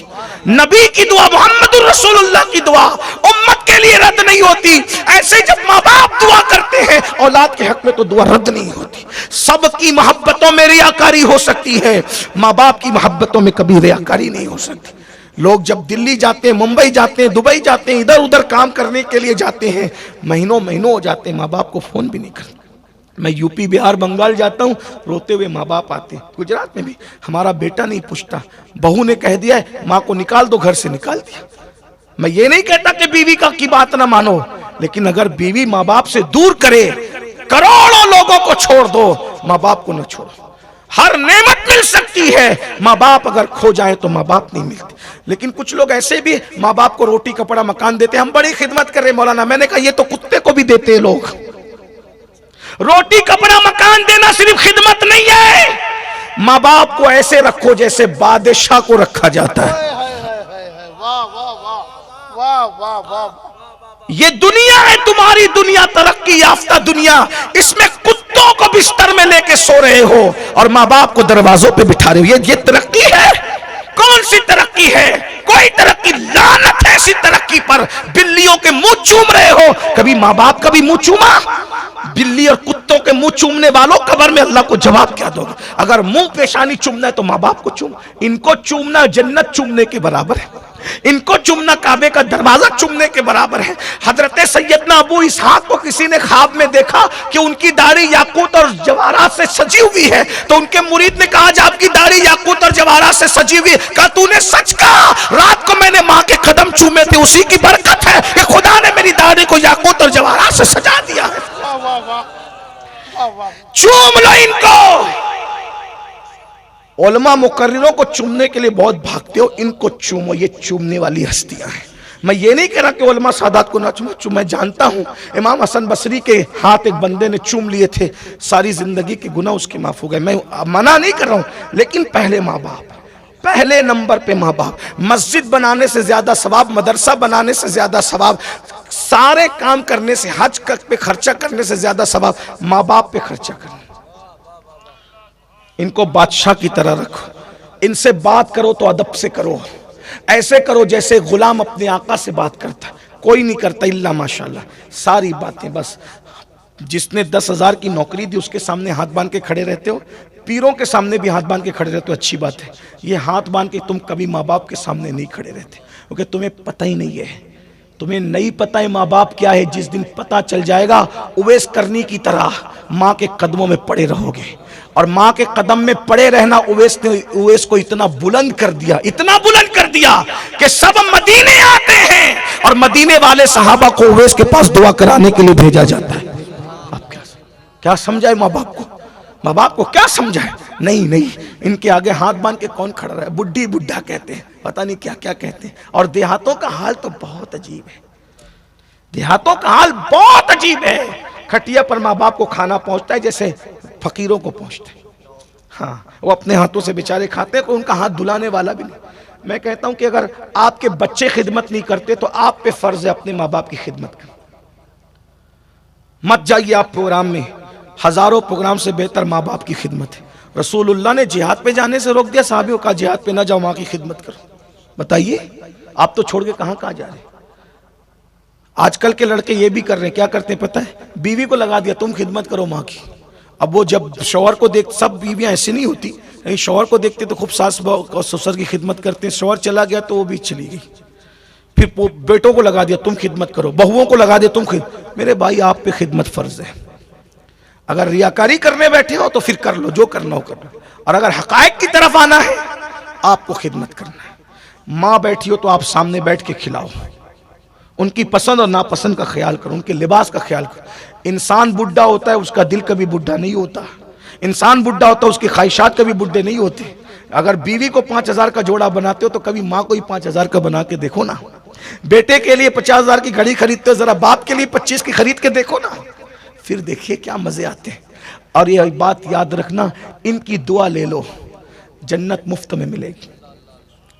نبی کی دعا, محمد الرسول اللہ کی دعا امت کے لیے رد نہیں ہوتی. ایسے جب ماں باپ دعا کرتے ہیں اولاد کے حق میں تو دعا رد نہیں ہوتی. سب کی محبتوں میں ریاکاری ہو سکتی ہے, ماں باپ کی محبتوں میں کبھی ریاکاری نہیں ہو سکتی. لوگ جب دلی جاتے ہیں, ممبئی جاتے ہیں, دبئی جاتے ہیں, ادھر ادھر کام کرنے کے لیے جاتے ہیں, مہینوں ہو جاتے ہیں, ماں باپ کو فون بھی نہیں کرتے. میں یو پی, بہار, بنگال جاتا ہوں, روتے ہوئے ماں باپ آتے ہیں. گجرات میں بھی ہمارا بیٹا نہیں پوچھتا, بہو نے کہہ دیا ہے ماں کو نکال دو, گھر سے نکال دیا. میں یہ نہیں کہتا کہ بیوی کی بات نہ مانو, لیکن اگر بیوی ماں باپ سے دور کرے, کروڑوں لوگوں کو چھوڑ دو, ماں باپ کو نہ چھوڑو. ہر نعمت مل سکتی ہے, ماں باپ اگر کھو جائے تو ماں باپ نہیں ملتے. لیکن کچھ لوگ ایسے بھی ماں باپ کو روٹی کپڑا مکان دیتے, ہم بڑی خدمت کر رہے مولانا. میں نے کہا یہ تو کتے کو بھی دیتے ہیں لوگ. روٹی کپڑا مکان دینا صرف خدمت نہیں ہے, ماں باپ کو ایسے رکھو جیسے بادشاہ کو رکھا جاتا ہے. یہ دنیا ہے تمہاری دنیا, ترقی یافتہ دنیا, اس میں کتوں کو بستر میں لے کے سو رہے ہو اور ماں باپ کو دروازوں پہ بٹھا رہے ہو. یہ ترقی ہے؟ کون سی ترقی ہے؟ کوئی ترقی, لعنت ہے ایسی ترقی پر. بلیوں کے منہ چوم رہے ہو, کبھی ماں باپ کا بھی منہ چوما؟ بلی اور کتوں کے منہ چومنے والوں قبر میں اللہ کو جواب کیا دو گے؟ اگر منہ پیشانی چومنا ہے تو ماں باپ کو چوم. ان کو چومنا جنت چومنے کے برابر ہے, ان کو چومنا کعبے کا دروازہ چومنے کے برابر ہے. حضرت سیدنا ابو اسحاق کو کسی نے خواب میں دیکھا کہ ان کی داڑھی یاقوت اور جواہرات سے سجی ہوئی ہے, تو ان کے مرید نے کہا جب آپ کی داڑھی یاقوت اور جواہرات سے سجی ہوئی, کہا تو نے سچ کہا, رات کو میں نے ماں کے قدم چومے تھے, اسی کی برکت ہے کہ خدا نے میری داڑھی کو یاقوت اور جواہرات سے سجا دیا ہے. چوم لو ان کو. علماء مقرروں کو چومنے کے لیے بہت بھاگتے ہو, ان کو چومو, یہ چومنے والی ہستیاں ہیں. میں یہ نہیں کہہ رہا کہ علماء سادات کو نہ چومو. میں جانتا ہوں امام حسن بصری کے ہاتھ ایک بندے نے چوم لیے تھے, ساری زندگی کے گناہ اس کے معاف ہو گئے. میں منع نہیں کر رہا ہوں, لیکن پہلے ماں باپ, پہلے نمبر پہ ماں باپ. مسجد بنانے سے زیادہ ثواب, مدرسہ بنانے سے زیادہ ثواب, سارے کام کرنے سے, حج پہ خرچہ کرنے سے زیادہ ثواب ماں باپ پہ خرچہ کرنے. ان کو بادشاہ کی طرح رکھو, ان سے بات کرو تو ادب سے کرو, ایسے کرو جیسے غلام اپنے آقا سے بات کرتا. کوئی نہیں کرتا الا ماشاءاللہ. ساری باتیں بس, جس نے 10,000 کی نوکری دی اس کے سامنے ہاتھ باندھ کے کھڑے رہتے ہو, پیروں کے سامنے بھی ہاتھ باندھ کے کھڑے رہتے ہو, اچھی بات ہے. یہ ہاتھ باندھ کے تم کبھی ماں باپ کے سامنے نہیں کھڑے رہتے, کیونکہ تمہیں پتہ ہی نہیں ہے, تمہیں نہیں پتہ ہے ماں باپ کیا ہے. جس دن پتہ چل جائے گا, اویس کرنی کی طرح ماں کے قدموں میں پڑے رہو گے. اور ماں کے قدم میں پڑے رہنا اویس نے اویس کو اتنا بلند کر دیا, اتنا بلند کر دیا کہ سب مدینے آتے ہیں اور مدینے والے صحابہ کو اویس کے پاس دعا کرانے کے لیے بھیجا جاتا ہے. آپ کیا سمجھائے ماں باپ کو؟ ماں باپ کو کیا سمجھائے؟ نہیں, ان کے آگے ہاتھ باندھ کے کون کھڑا رہا ہے؟ بڈھی بڈھا کہتے ہیں, پتہ نہیں کیا کیا کہتے ہیں. اور دیہاتوں کا حال تو بہت عجیب ہے, دیہاتوں کا حال بہت عجیب ہے. کھٹیا پر ماں باپ کو کھانا پہنچتا ہے جیسے فقیروں کو پہنچتا ہے. ہاں, وہ اپنے ہاتھوں سے بیچارے کھاتے ہیں, کوئی ان کا ہاتھ دھلانے والا بھی نہیں. میں کہتا ہوں کہ اگر آپ کے بچے خدمت نہیں کرتے تو آپ پہ فرض ہے اپنے ماں باپ کی خدمت کرنا. مت جائیے آپ پروگرام میں, ہزاروں پروگرام سے بہتر ماں باپ کی خدمت ہے. رسول اللہ نے جہاد پہ جانے سے روک دیا, صحابیوں کا جہاد پہ نہ جاؤ, ماں کی خدمت کرو. بتائیے آپ تو چھوڑ کے کہاں جا رہے ہیں؟ آج کل کے لڑکے یہ بھی کر رہے ہیں, کیا کرتے ہیں پتہ ہے؟ بیوی کو لگا دیا تم خدمت کرو ماں کی. اب وہ جب شوہر کو دیکھ, سب بیویاں ایسی نہیں ہوتی, شوہر کو دیکھتے تو خوب ساس اور سسر کی خدمت کرتے ہیں. شوہر چلا گیا تو وہ بھی چلی گئی. پھر بیٹوں کو لگا دیا تم خدمت کرو, بہوؤں کو لگا دیا تم خدمت. میرے بھائی آپ پہ خدمت فرض ہے. اگر ریاکاری کرنے بیٹھے ہو تو پھر کر لو, جو کرنا ہو کر لو. اور اگر حقائق کی طرف آنا ہے, آپ کو خدمت کرنا ہے. ماں بیٹھی ہو تو آپ سامنے بیٹھ کے کھلاؤ, ان کی پسند اور ناپسند کا خیال کرو, ان کے لباس کا خیال کرو. انسان بڈھا ہوتا ہے, اس کا دل کبھی بڈھا نہیں ہوتا. انسان بڈھا ہوتا ہے, اس کی خواہشات کبھی بڈھے نہیں ہوتے. اگر بیوی کو 5,000 کا جوڑا بناتے ہو تو کبھی ماں کو ہی 5,000 کا بنا کے دیکھو نا. بیٹے کے لیے 50,000 کی گھڑی خریدتے ہو, ذرا باپ کے لیے 25 کی خرید کے دیکھو نا, پھر دیکھیے کیا مزے آتے ہیں. اور یہ بات یاد رکھنا, ان کی دعا لے لو, جنت مفت میں ملے گی.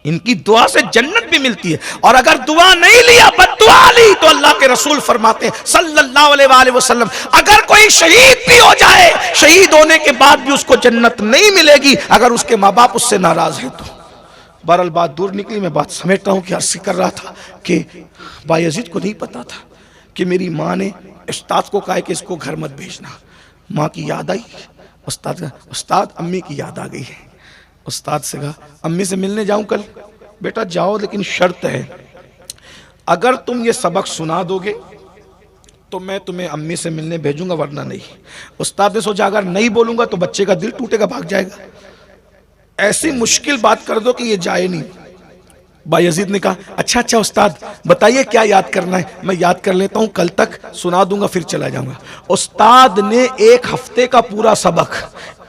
ان کی دعا سے جنت بھی ملتی ہے. اور اگر دعا نہیں لیا, بد دعا لی, تو اللہ کے رسول فرماتے ہیں صلی اللہ علیہ وآلہ وسلم, اگر کوئی شہید بھی ہو جائے, شہید ہونے کے بعد بھی اس کو جنت نہیں ملے گی اگر اس کے ماں باپ اس سے ناراض ہیں تو. بہرحال بات دور نکلی, میں بات سمیٹتا ہوں کہ عرض کر رہا تھا کہ بایزید کو نہیں پتا تھا کہ میری ماں نے استاد کو کہا ہے کہ اس کو گھر مت بھیجنا. ماں کی یاد آئی, استاد امی کی یاد آ گئی ہے. استاد سے کہا امی سے ملنے جاؤں کل؟ بیٹا جاؤ, لیکن شرط ہے, اگر تم یہ سبق سنا دو گے تو میں تمہیں امی سے ملنے بھیجوں گا, ورنہ نہیں. استاد نے سوچا اگر نہیں بولوں گا تو بچے کا دل ٹوٹے گا, بھاگ جائے گا. ایسی مشکل بات کر دو کہ یہ جائے نہیں. بایزید نے کہا اچھا استاد بتائیے کیا یاد کرنا ہے, میں یاد کر لیتا ہوں, کل تک سنا دوں گا پھر چلا جاؤں گا. استاد نے 1 ہفتے کا پورا سبق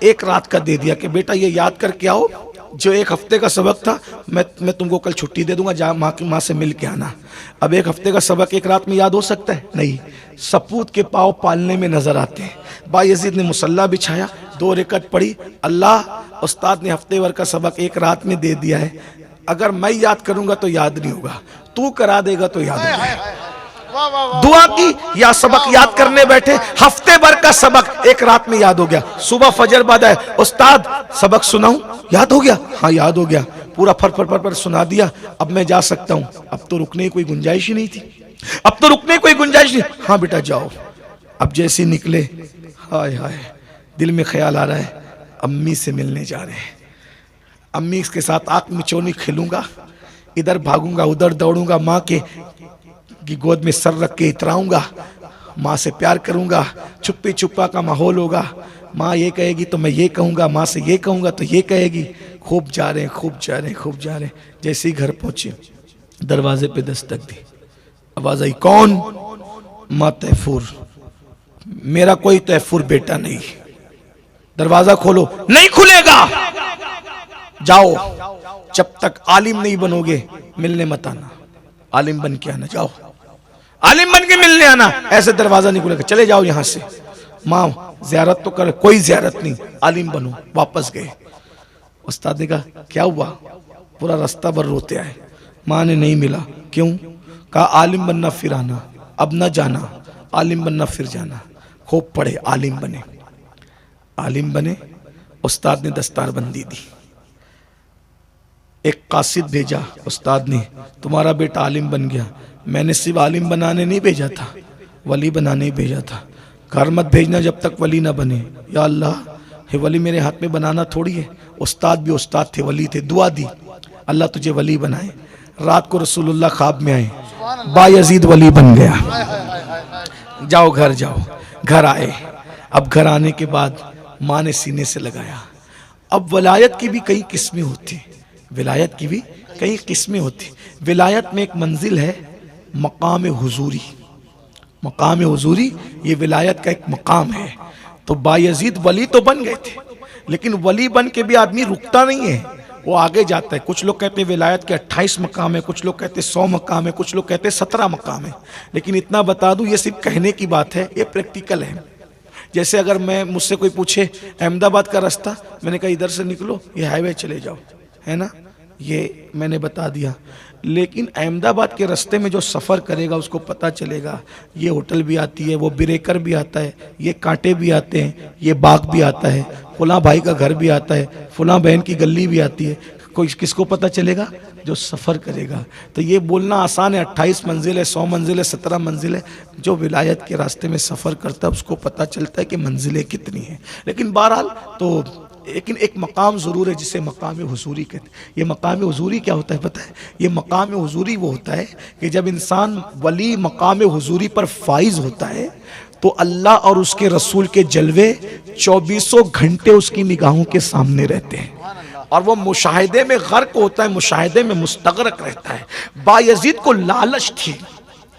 1 رات کا دے دیا کہ بیٹا یہ یاد کر کے آؤ, جو 1 ہفتے کا سبق تھا میں تم کو کل چھٹی دے دوں گا, جا ماں سے مل کے آنا. اب 1 ہفتے کا سبق 1 رات میں یاد ہو سکتا ہے؟ نہیں. سپوت کے پاؤں پالنے میں نظر آتے ہیں. بایزید نے مصلی بچھایا, 2 رکعت پڑھی. اللہ, استاد نے ہفتے بھر کا سبق 1 رات میں دے دیا ہے, اگر میں یاد کروں گا تو یاد نہیں ہوگا, تو کرا دے گا تو یاد ہوگا. دعا کی یا سبق یاد کرنے بیٹھے, ہفتے بھر کا سبق 1 رات میں یاد ہو گیا. صبح فجر بعد آئے, استاد سبق سناؤں؟ یاد ہو گیا؟ ہاں یاد ہو گیا. پورا پھر سنا دیا. اب میں جا سکتا ہوں. اب تو رکنے کی کوئی گنجائش ہی نہیں تھی. ہاں بیٹا جاؤ. اب جیسے نکلے, ہائے دل میں خیال آ رہا ہے امی سے ملنے جا رہے ہیں, امی کے ساتھ آنکھ مچونی کھیلوں گا, ادھر بھاگوں گا ادھر دوڑوں گا, ماں کے گود میں سر رکھ کے اتراؤں گا, ماں سے پیار کروں گا, چھپی چھپا کا ماحول ہوگا. ماں یہ کہے گی تو میں یہ کہوں گا, ماں سے یہ کہوں گا تو یہ کہے گی. خوب جا رہے ہیں. جیسے ہی گھر پہنچے, دروازے پہ دستک دی, آواز آئی کون؟ ماں تیفور. میرا کوئی تیفور بیٹا نہیں. دروازہ کھولو. نہیں کھلے گا. جاؤ, جب تک عالم نہیں بنو گے ملنے مت آنا. عالم بن کے آنا, جاؤ عالم بن کے ملنے آنا. ایسے دروازہ نہیں کھلے گا, چلے جاؤ یہاں سے. ماں زیارت تو کر, کوئی زیارت نہیں, عالم بنو. واپس گئے. استاد نے کہا کیا ہوا؟ پورا رستہ بھر روتے آئے. ماں نے نہیں ملا. کیوں؟ کہا عالم بننا پھر آنا, اب نہ جانا. عالم بننا پھر جانا. خوب پڑھے, عالم بنے. استاد نے دستار بندی دی. ایک قاصد بھیجا استاد نے, تمہارا بیٹا عالم بن گیا. میں نے صرف عالم بنانے نہیں بھیجا تھا, ولی بنانے بھیجا تھا. گھر مت بھیجنا جب تک ولی نہ بنے. یا اللہ, یہ ولی میرے ہاتھ میں بنانا تھوڑی ہے. استاد بھی استاد تھے, ولی تھے. دعا دی اللہ تجھے ولی بنائے. رات کو رسول اللہ خواب میں آئے, بایزید ولی بن گیا. جاؤ گھر جاؤ. گھر آئے. اب گھر آنے کے بعد ماں نے سینے سے لگایا. اب ولایت کی بھی کئی قسمیں ہوتی ہیں. ولایت میں ایک منزل ہے مقام حضوری. یہ ولایت کا ایک مقام ہے. تو بایزید ولی تو بن گئے تھے, لیکن ولی بن کے بھی آدمی رکتا نہیں ہے, وہ آگے جاتا ہے. کچھ لوگ کہتے ہیں ولایت کے 28 مقام ہے, کچھ لوگ کہتے ہیں 100 مقام ہے, کچھ لوگ کہتے ہیں 17 مقام ہے. لیکن اتنا بتا دوں, یہ صرف کہنے کی بات ہے, یہ پریکٹیکل ہے. جیسے اگر مجھ سے کوئی پوچھے احمد آباد کا راستہ, میں نے کہا ادھر سے نکلو, یہ ہائی وے چلے جاؤ, ہے نا, یہ میں نے بتا دیا. لیکن احمد آباد کے راستے میں جو سفر کرے گا اس کو پتہ چلے گا یہ ہوٹل بھی آتی ہے, وہ بریکر بھی آتا ہے, یہ کانٹے بھی آتے ہیں, یہ باغ بھی آتا ہے, فلاں بھائی کا گھر بھی آتا ہے, فلاں بہن کی گلی بھی آتی ہے. کوئی کس کو پتہ چلے گا؟ جو سفر کرے گا. تو یہ بولنا آسان ہے, 28 منزل ہے, 100 منزل ہے, 17 منزل ہے. جو ولایت کے راستے میں سفر کرتا ہے اس کو پتہ چلتا ہے کہ منزلیں کتنی ہیں. لیکن بہرحال تو لیکن ایک مقام ضرور ہے جسے مقام حضوری کہتے ہیں. یہ مقام حضوری کیا ہوتا ہے پتہ ہے؟ یہ مقام حضوری وہ ہوتا ہے کہ جب انسان ولی مقام حضوری پر فائز ہوتا ہے تو اللہ اور اس کے رسول کے جلوے 24 گھنٹے اس کی نگاہوں کے سامنے رہتے ہیں, اور وہ مشاہدے میں غرق ہوتا ہے, مشاہدے میں مستغرق رہتا ہے. بایزید کو لالچ تھی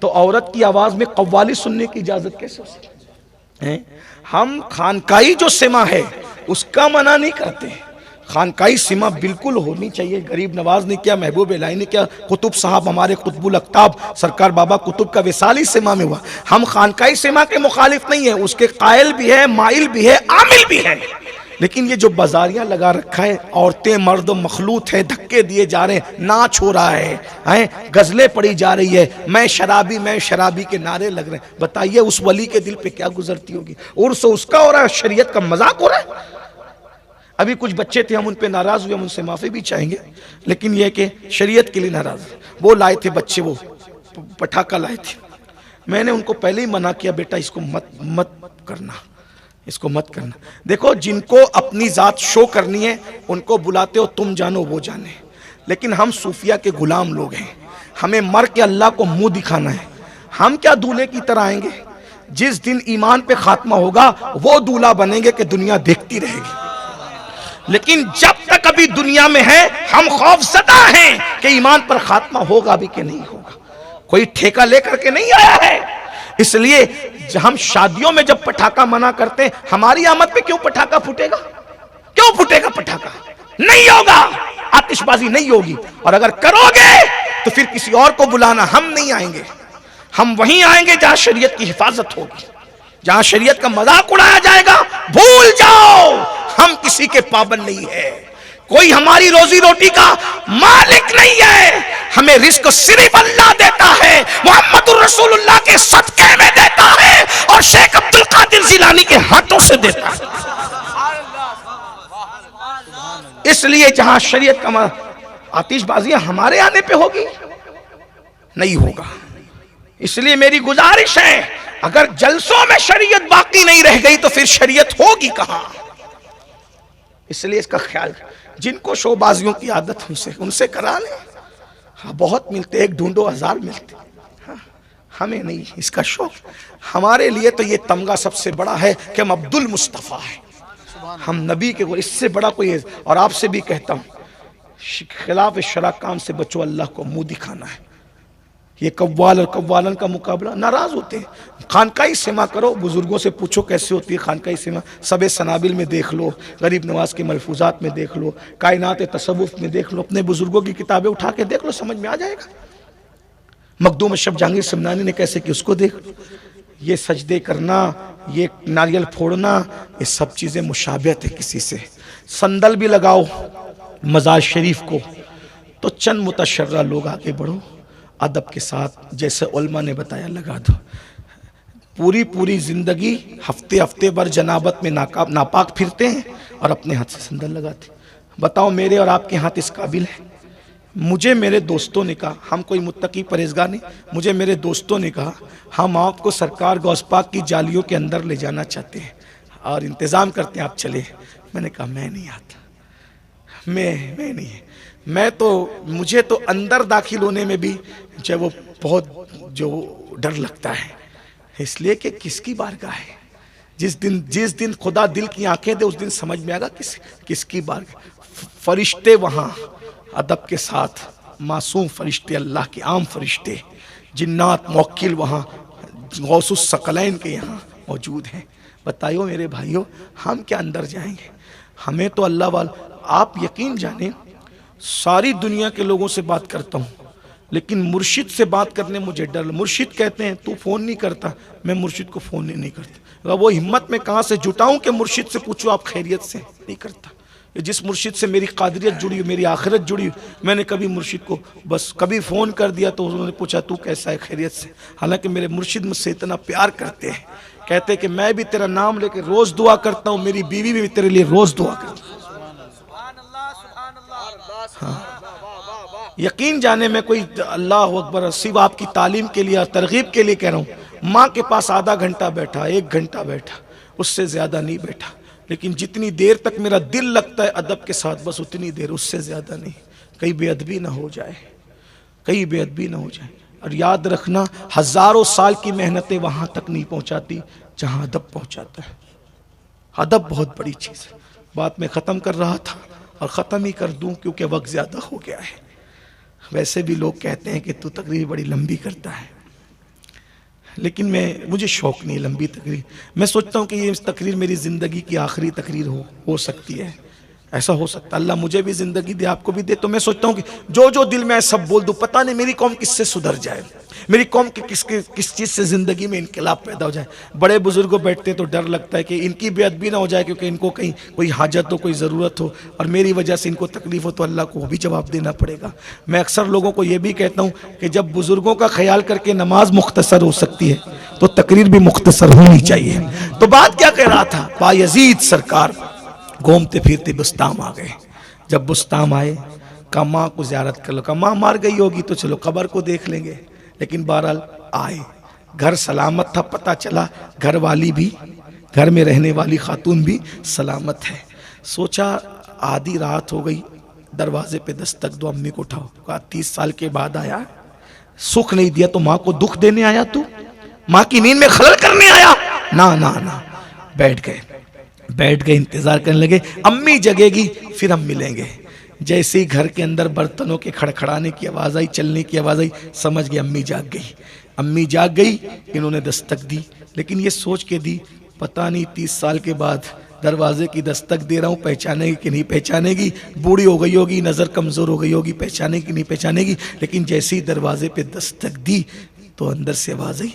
تو عورت کی آواز میں قوالی سننے کی اجازت کیسے ہو سکتی ہے؟ ہم خانقاہی جو سماع ہے اس کا منع نہیں کرتے، خانقاہی سماع بالکل ہونی چاہیے. غریب نواز نے کیا، محبوب الہی نے کیا، قطب صاحب ہمارے قطب الاقطاب سرکار بابا قطب کا وصالی سماع میں ہوا. ہم خانقاہی سماع کے مخالف نہیں ہیں، اس کے قائل بھی ہے، مائل بھی ہے، عامل بھی ہے. لیکن یہ جو بازاریاں لگا رکھا ہے، عورتیں مرد و مخلوط ہے، دھکے دیے جا رہے ہیں، ناچ ہو رہا ہے، غزلیں پڑھی جا رہی ہے، میں شرابی کے نعرے لگ رہے ہیں. بتائیے اس ولی کے دل پہ کیا گزرتی ہوگی؟ عرس اس کا ہو رہا ہے، شریعت کا مذاق ہو رہا ہے. ابھی کچھ بچے تھے، ہم ان پہ ناراض ہوئے، ہم ان سے معافی بھی چاہیں گے، لیکن یہ کہ شریعت کے لیے ناراض. وہ لائے تھے بچے، وہ پٹاخہ لائے تھے. میں نے ان کو پہلے ہی منع کیا، بیٹا اس کو مت کرنا، اس کو مت کرنا. دیکھو جن کو اپنی ذات شو کرنی ہے ان کو بلاتے ہو، تم جانو وہ جانے. لیکن ہم صوفیہ کے غلام لوگ ہیں، ہمیں مر کے اللہ کو منہ دکھانا ہے. ہم کیا دولہے کی طرح آئیں گے؟ جس دن ایمان پہ خاتمہ ہوگا وہ دولہا بنیں گے کہ دنیا دیکھتی رہے گی. لیکن جب تک ابھی دنیا میں ہے ہم خوف زدہ ہیں کہ ایمان پر خاتمہ ہوگا بھی کہ نہیں ہوگا. کوئی ٹھیکہ لے کر کے نہیں آیا ہے. اس لیے ہم شادیوں میں جب پٹاخہ منع کرتے ہیں، ہماری آمد پہ کیوں پٹاخہ پھوٹے گا؟ کیوں پھوٹے گا پٹاخہ؟ نہیں ہوگا، آتش بازی نہیں ہوگی. اور اگر کرو گے تو پھر کسی اور کو بلانا، ہم نہیں آئیں گے. ہم وہیں آئیں گے جہاں شریعت کی حفاظت ہوگی. جہاں شریعت کا مذاق اڑایا جائے گا بھول جاؤ، ہم کسی کے پابند نہیں ہے. کوئی ہماری روزی روٹی کا مالک نہیں ہے. ہمیں رزق صرف اللہ دیتا ہے، محمد الرسول اللہ کے صدقے میں دیتا ہے، اور شیخ عبد القادر جیلانی کے ہاتھوں سے دیتا ہے. اس لیے جہاں شریعت کا آتش بازیاں ہمارے آنے پہ ہوگی نہیں ہوگا. اس لیے میری گزارش ہے، اگر جلسوں میں شریعت باقی نہیں رہ گئی تو پھر شریعت ہوگی کہاں؟ اس لیے اس کا خیال، جن کو شو بازیوں کی عادت ان سے کرا لیں. ہاں بہت ملتے، ایک ڈھونڈو ہزار ملتے. ہمیں نہیں اس کا شوق. ہمارے لیے تو یہ تمغہ سب سے بڑا ہے کہ ہم عبد المصطفیٰ ہیں، ہم نبی کے. اس سے بڑا کوئی ہے. اور آپ سے بھی کہتا ہوں، خلاف شرع کام سے بچو، اللہ کو منہ دکھانا ہے. یہ قوال اور قوالن کا مقابلہ، ناراض ہوتے ہیں. خانقاہی سماع کرو، بزرگوں سے پوچھو کیسے ہوتی ہے خانقاہی سماع. سب سنابل میں دیکھ لو، غریب نواز کے ملفوظات میں دیکھ لو، کائنات تصوف میں دیکھ لو، اپنے بزرگوں کی کتابیں اٹھا کے دیکھ لو، سمجھ میں آ جائے گا. مخدوم اشرف جہانگیر سمنانی نے کیسے کہ اس کو دیکھ لو. یہ سجدے کرنا، یہ ناریل پھوڑنا، یہ سب چیزیں مشابہت ہے کسی سے. صندل بھی لگاؤ مزار شریف کو تو چند متشرع لوگ آگے بڑھو، ادب کے ساتھ جیسے علماء نے بتایا لگا دو. پوری زندگی ہفتے بھر جنابت میں ناپاک پھرتے ہیں اور اپنے ہاتھ سے صندل لگاتے. بتاؤ میرے اور آپ کے ہاتھ اس قابل ہے؟ مجھے میرے دوستوں نے کہا، ہم کوئی متقی پرہیزگار نہیں، مجھے میرے دوستوں نے کہا ہم آپ کو سرکار غوث پاک کی جالیوں کے اندر لے جانا چاہتے ہیں اور انتظام کرتے ہیں، آپ چلے. میں نے کہا میں نہیں آتا، میں نہیں. مجھے تو اندر داخل ہونے میں بھی جو وہ بہت جو ڈر لگتا ہے، اس لیے کہ کس کی بارگاہ ہے. جس دن خدا دل کی آنکھیں دے اس دن سمجھ میں آگا کس کی بارگاہ. فرشتے وہاں ادب کے ساتھ، معصوم فرشتے، اللہ کے عام فرشتے، جنات موکل وہاں غوث الثقلین کے یہاں موجود ہیں. بتائیو میرے بھائیو، ہم کیا اندر جائیں گے؟ ہمیں تو اللہ والا. آپ یقین جانیں ساری دنیا کے لوگوں سے بات کرتا ہوں لیکن مرشد سے بات کرنے مجھے ڈر. مرشد کہتے ہیں تو فون نہیں کرتا، میں مرشد کو فون نہیں کرتا. وہ ہمت میں کہاں سے جٹاؤں کہ مرشد سے پوچھو آپ خیریت سے؟ نہیں کرتا. جس مرشد سے میری قادریت جڑی، میری آخرت جڑی، میں نے کبھی مرشد کو بس کبھی فون کر دیا تو انہوں نے پوچھا تو کیسا ہے، خیریت سے. حالانکہ میرے مرشد مجھ سے اتنا پیار کرتے ہیں، کہتے ہیں کہ میں بھی تیرا نام لے کے روز دعا کرتا ہوں، میری بیوی بھی تیرے لیے روز دعا کرتی ہے. یقین جانے میں کوئی اللہ اکبر صرف آپ کی تعلیم کے لیے، ترغیب کے لیے کہہ رہا ہوں. ماں کے پاس آدھا گھنٹہ بیٹھا، 1 گھنٹہ بیٹھا، اس سے زیادہ نہیں بیٹھا. لیکن جتنی دیر تک میرا دل لگتا ہے ادب کے ساتھ، بس اتنی دیر، اس سے زیادہ نہیں. کہیں بے ادبی نہ ہو جائے، کہیں بے ادبی نہ ہو جائے. اور یاد رکھنا ہزاروں سال کی محنتیں وہاں تک نہیں پہنچاتی جہاں ادب پہنچاتا ہے. ادب بہت بڑی چیز ہے. بات میں ختم کر رہا تھا اور ختم ہی کر دوں کیونکہ وقت زیادہ ہو گیا ہے. ویسے بھی لوگ کہتے ہیں کہ تو تقریر بڑی لمبی کرتا ہے. لیکن مجھے شوق نہیں لمبی تقریر. میں سوچتا ہوں کہ یہ تقریر میری زندگی کی آخری تقریر ہو سکتی ہے. ایسا ہو سکتا ہے اللہ مجھے بھی زندگی دے, آپ کو بھی دے. تو میں سوچتا ہوں کہ جو دل میں ہے سب بول دوں. پتہ نہیں میری قوم کس سے سدھر جائے, میری قوم کی کس چیز سے زندگی میں انقلاب پیدا ہو جائے. بڑے بزرگوں بیٹھتے تو ڈر لگتا ہے کہ ان کی بے ادبی نہ ہو جائے, کیونکہ ان کو کہیں کوئی حاجت ہو, کوئی ضرورت ہو, اور میری وجہ سے ان کو تکلیف ہو تو اللہ کو وہ بھی جواب دینا پڑے گا. میں اکثر لوگوں کو یہ بھی کہتا ہوں کہ جب بزرگوں کا خیال کر کے نماز مختصر ہو سکتی ہے تو تقریر بھی مختصر ہونی چاہیے. تو بات کیا کہہ رہا تھا, بایزید سرکار گھومتے پھرتے بستام آ گئے. جب بستام آئے کہا ماں کو زیارت کر لو. کہا ماں مار گئی ہوگی تو چلو قبر کو دیکھ لیں گے. لیکن بہرحال آئے, گھر سلامت تھا, پتہ چلا گھر والی بھی, گھر میں رہنے والی خاتون بھی سلامت ہے. سوچا آدھی رات ہو گئی, دروازے پہ دستک دو, امی کو اٹھاؤ. کہا 30 سال کے بعد آیا, سکھ نہیں دیا تو ماں کو دکھ دینے آیا, تو ماں کی نیند میں خلل کرنے آیا؟ نہ. بیٹھ گئے انتظار کرنے لگے. امی جگے گی پھر ہم ملیں گے. جیسے ہی گھر کے اندر برتنوں کے کھڑکھڑانے کی آواز آئی, چلنے کی آواز آئی, سمجھ گئے امی جاگ گئی. انہوں نے دستک دی, لیکن یہ سوچ کے دی پتہ نہیں 30 سال کے بعد دروازے کی دستک دے رہا ہوں, پہچانے گی کہ نہیں پہچانے گی. بوڑھی ہو گئی ہوگی, نظر کمزور ہو گئی ہوگی, پہچانے کی نہیں پہچانے گی. لیکن جیسے ہی دروازے پہ دستک دی تو اندر سے آواز آئی,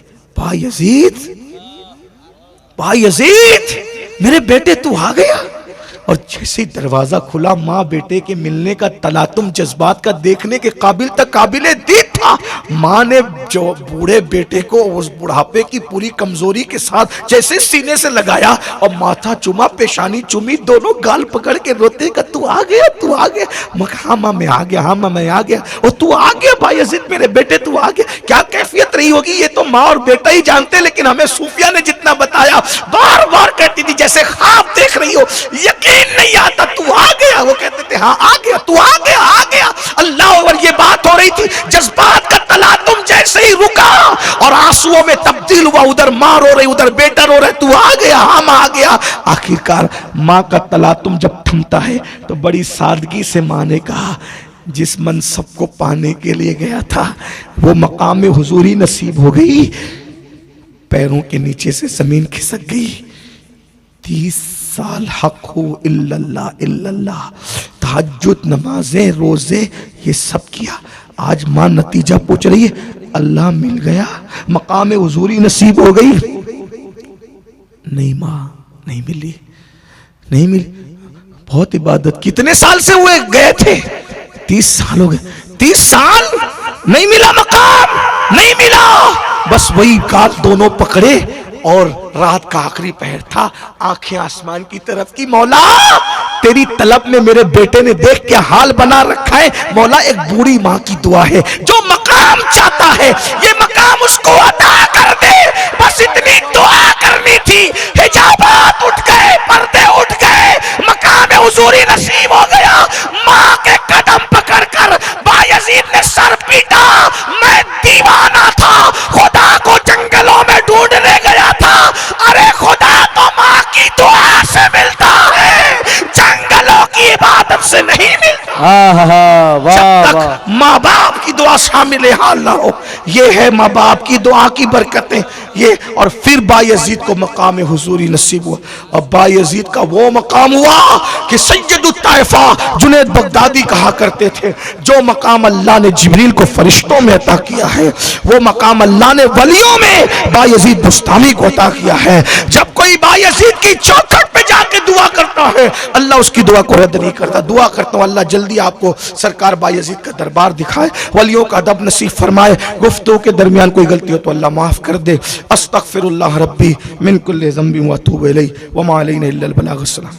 بایزید میرے بیٹے تو آ گیا. اور جیسے دروازہ کھلا, ماں بیٹے کے ملنے کا تلاطم جذبات کا دیکھنے کے قابل دید تھا. ماں نے جو بوڑھے بیٹے کو اس بڑھاپے کی پوری کمزوری کے ساتھ جیسے سینے سے لگایا اور ماتھا چوما, پیشانی چومی, دونوں گال پکڑ کے روتے کہ تو آ گیا. ہاں ماں میں آ گیا. اور تو آ گیا بایزید میرے بیٹے, تو آ گیا. کیا کیفیت رہی ہوگی یہ تو ماں اور بیٹا ہی جانتے, لیکن ہمیں صوفیہ نے جتنا بتایا بار بار کہتی تھی جیسے خواب دیکھ رہی ہو, یقین نہیں آتا. تو آ گیا. وہ کہتے تھے ہاں آ گیا, تو آ گیا. اللہ اور یہ بات ہو رہی تھی, جذبات کا تلاطم جیسے ہی رکا اور آنسوؤں میں تبدیل ہوا, ادھر ماں رو رہی, ادھر بیٹا رو رہا, تو آ گیا. ہاں ماں آ گیا. آخرکار ماں کا تلاطم جب تھمتا ہے تو بڑی سادگی سے ماں نے کہا جس منصب کو پانے کے لیے گیا تھا وہ مقام حضوری نصیب ہو گئی. پیروں کے نیچے سے زمین کھسک گئی. 30 سال حق ہو الا اللہ, تہجد, نمازیں, روزے, یہ سب کیا. آج ماں نتیجہ پوچھ رہی ہے, اللہ مل گیا, مقام حضوری نصیب ہو گئی. نہیں ماں, نہیں ملی. بہت عبادت, کتنے سال سے ہوئے گئے تھے؟ 30 سال ہو گئے. 30 سال نہیں ملا مقام, نہیں ملا. بس وہی کات دونوں پکڑے اور رات کا آخری پہر تھا, آنکھیں آسمان کی طرف کی. مولا تیری طلب میں میرے بیٹے نے دیکھ کے حال بنا رکھا ہے. مولا ایک بوڑھی ماں کی دعا ہے, جو مقام چاہتا ہے یہ مقام اس کو عطا کر دے. بس اتنی دعا کرنی تھی. حجابات اٹھ گئے, پردے اٹھ گئے, مقام حضوری نصیب ہو گیا. ماں کے قدم پکڑ کر بایزید نے سر پیٹا. میں دیوانہ تھا, خدا کو جنگلوں میں ڈھونڈنے گیا تھا. ارے خدا تو ماں کی دعا سے ملتا ہے, جنگلوں کی عبادت سے نہیں ملتا. جب تک ماں باپ کی دعا شامل حال نہ ہو, یہ ہے ماں باپ کی دعا کی برکتیں یہ. اور پھر بایزید کو مقام حضوری نصیب ہوا, اور بایزید کا وہ مقام ہوا کہ سید الطائفہ جنید بغدادی کہا کرتے تھے, جو مقام اللہ نے جبریل کو فرشتوں میں عطا کیا ہے وہ مقام اللہ نے ولیوں میں بایزید بستامی کو عطا کیا ہے. جب کوئی بایزید کی چوکھٹ پہ جا کے دعا کرتا ہے اللہ اس کی دعا کو رد نہیں کرتا. دعا کرتا ہوں اللہ جلدی آپ کو سرکار بایزید کا دربار دکھائے, ولیوں کا ادب نصیب فرمائے. گفتگو کے درمیان کوئی غلطی ہو تو اللہ معاف کر دے. استغفر اللہ ربی من کل ذنب و اتوب الیہ وما علینا الا البلاغ. السلام.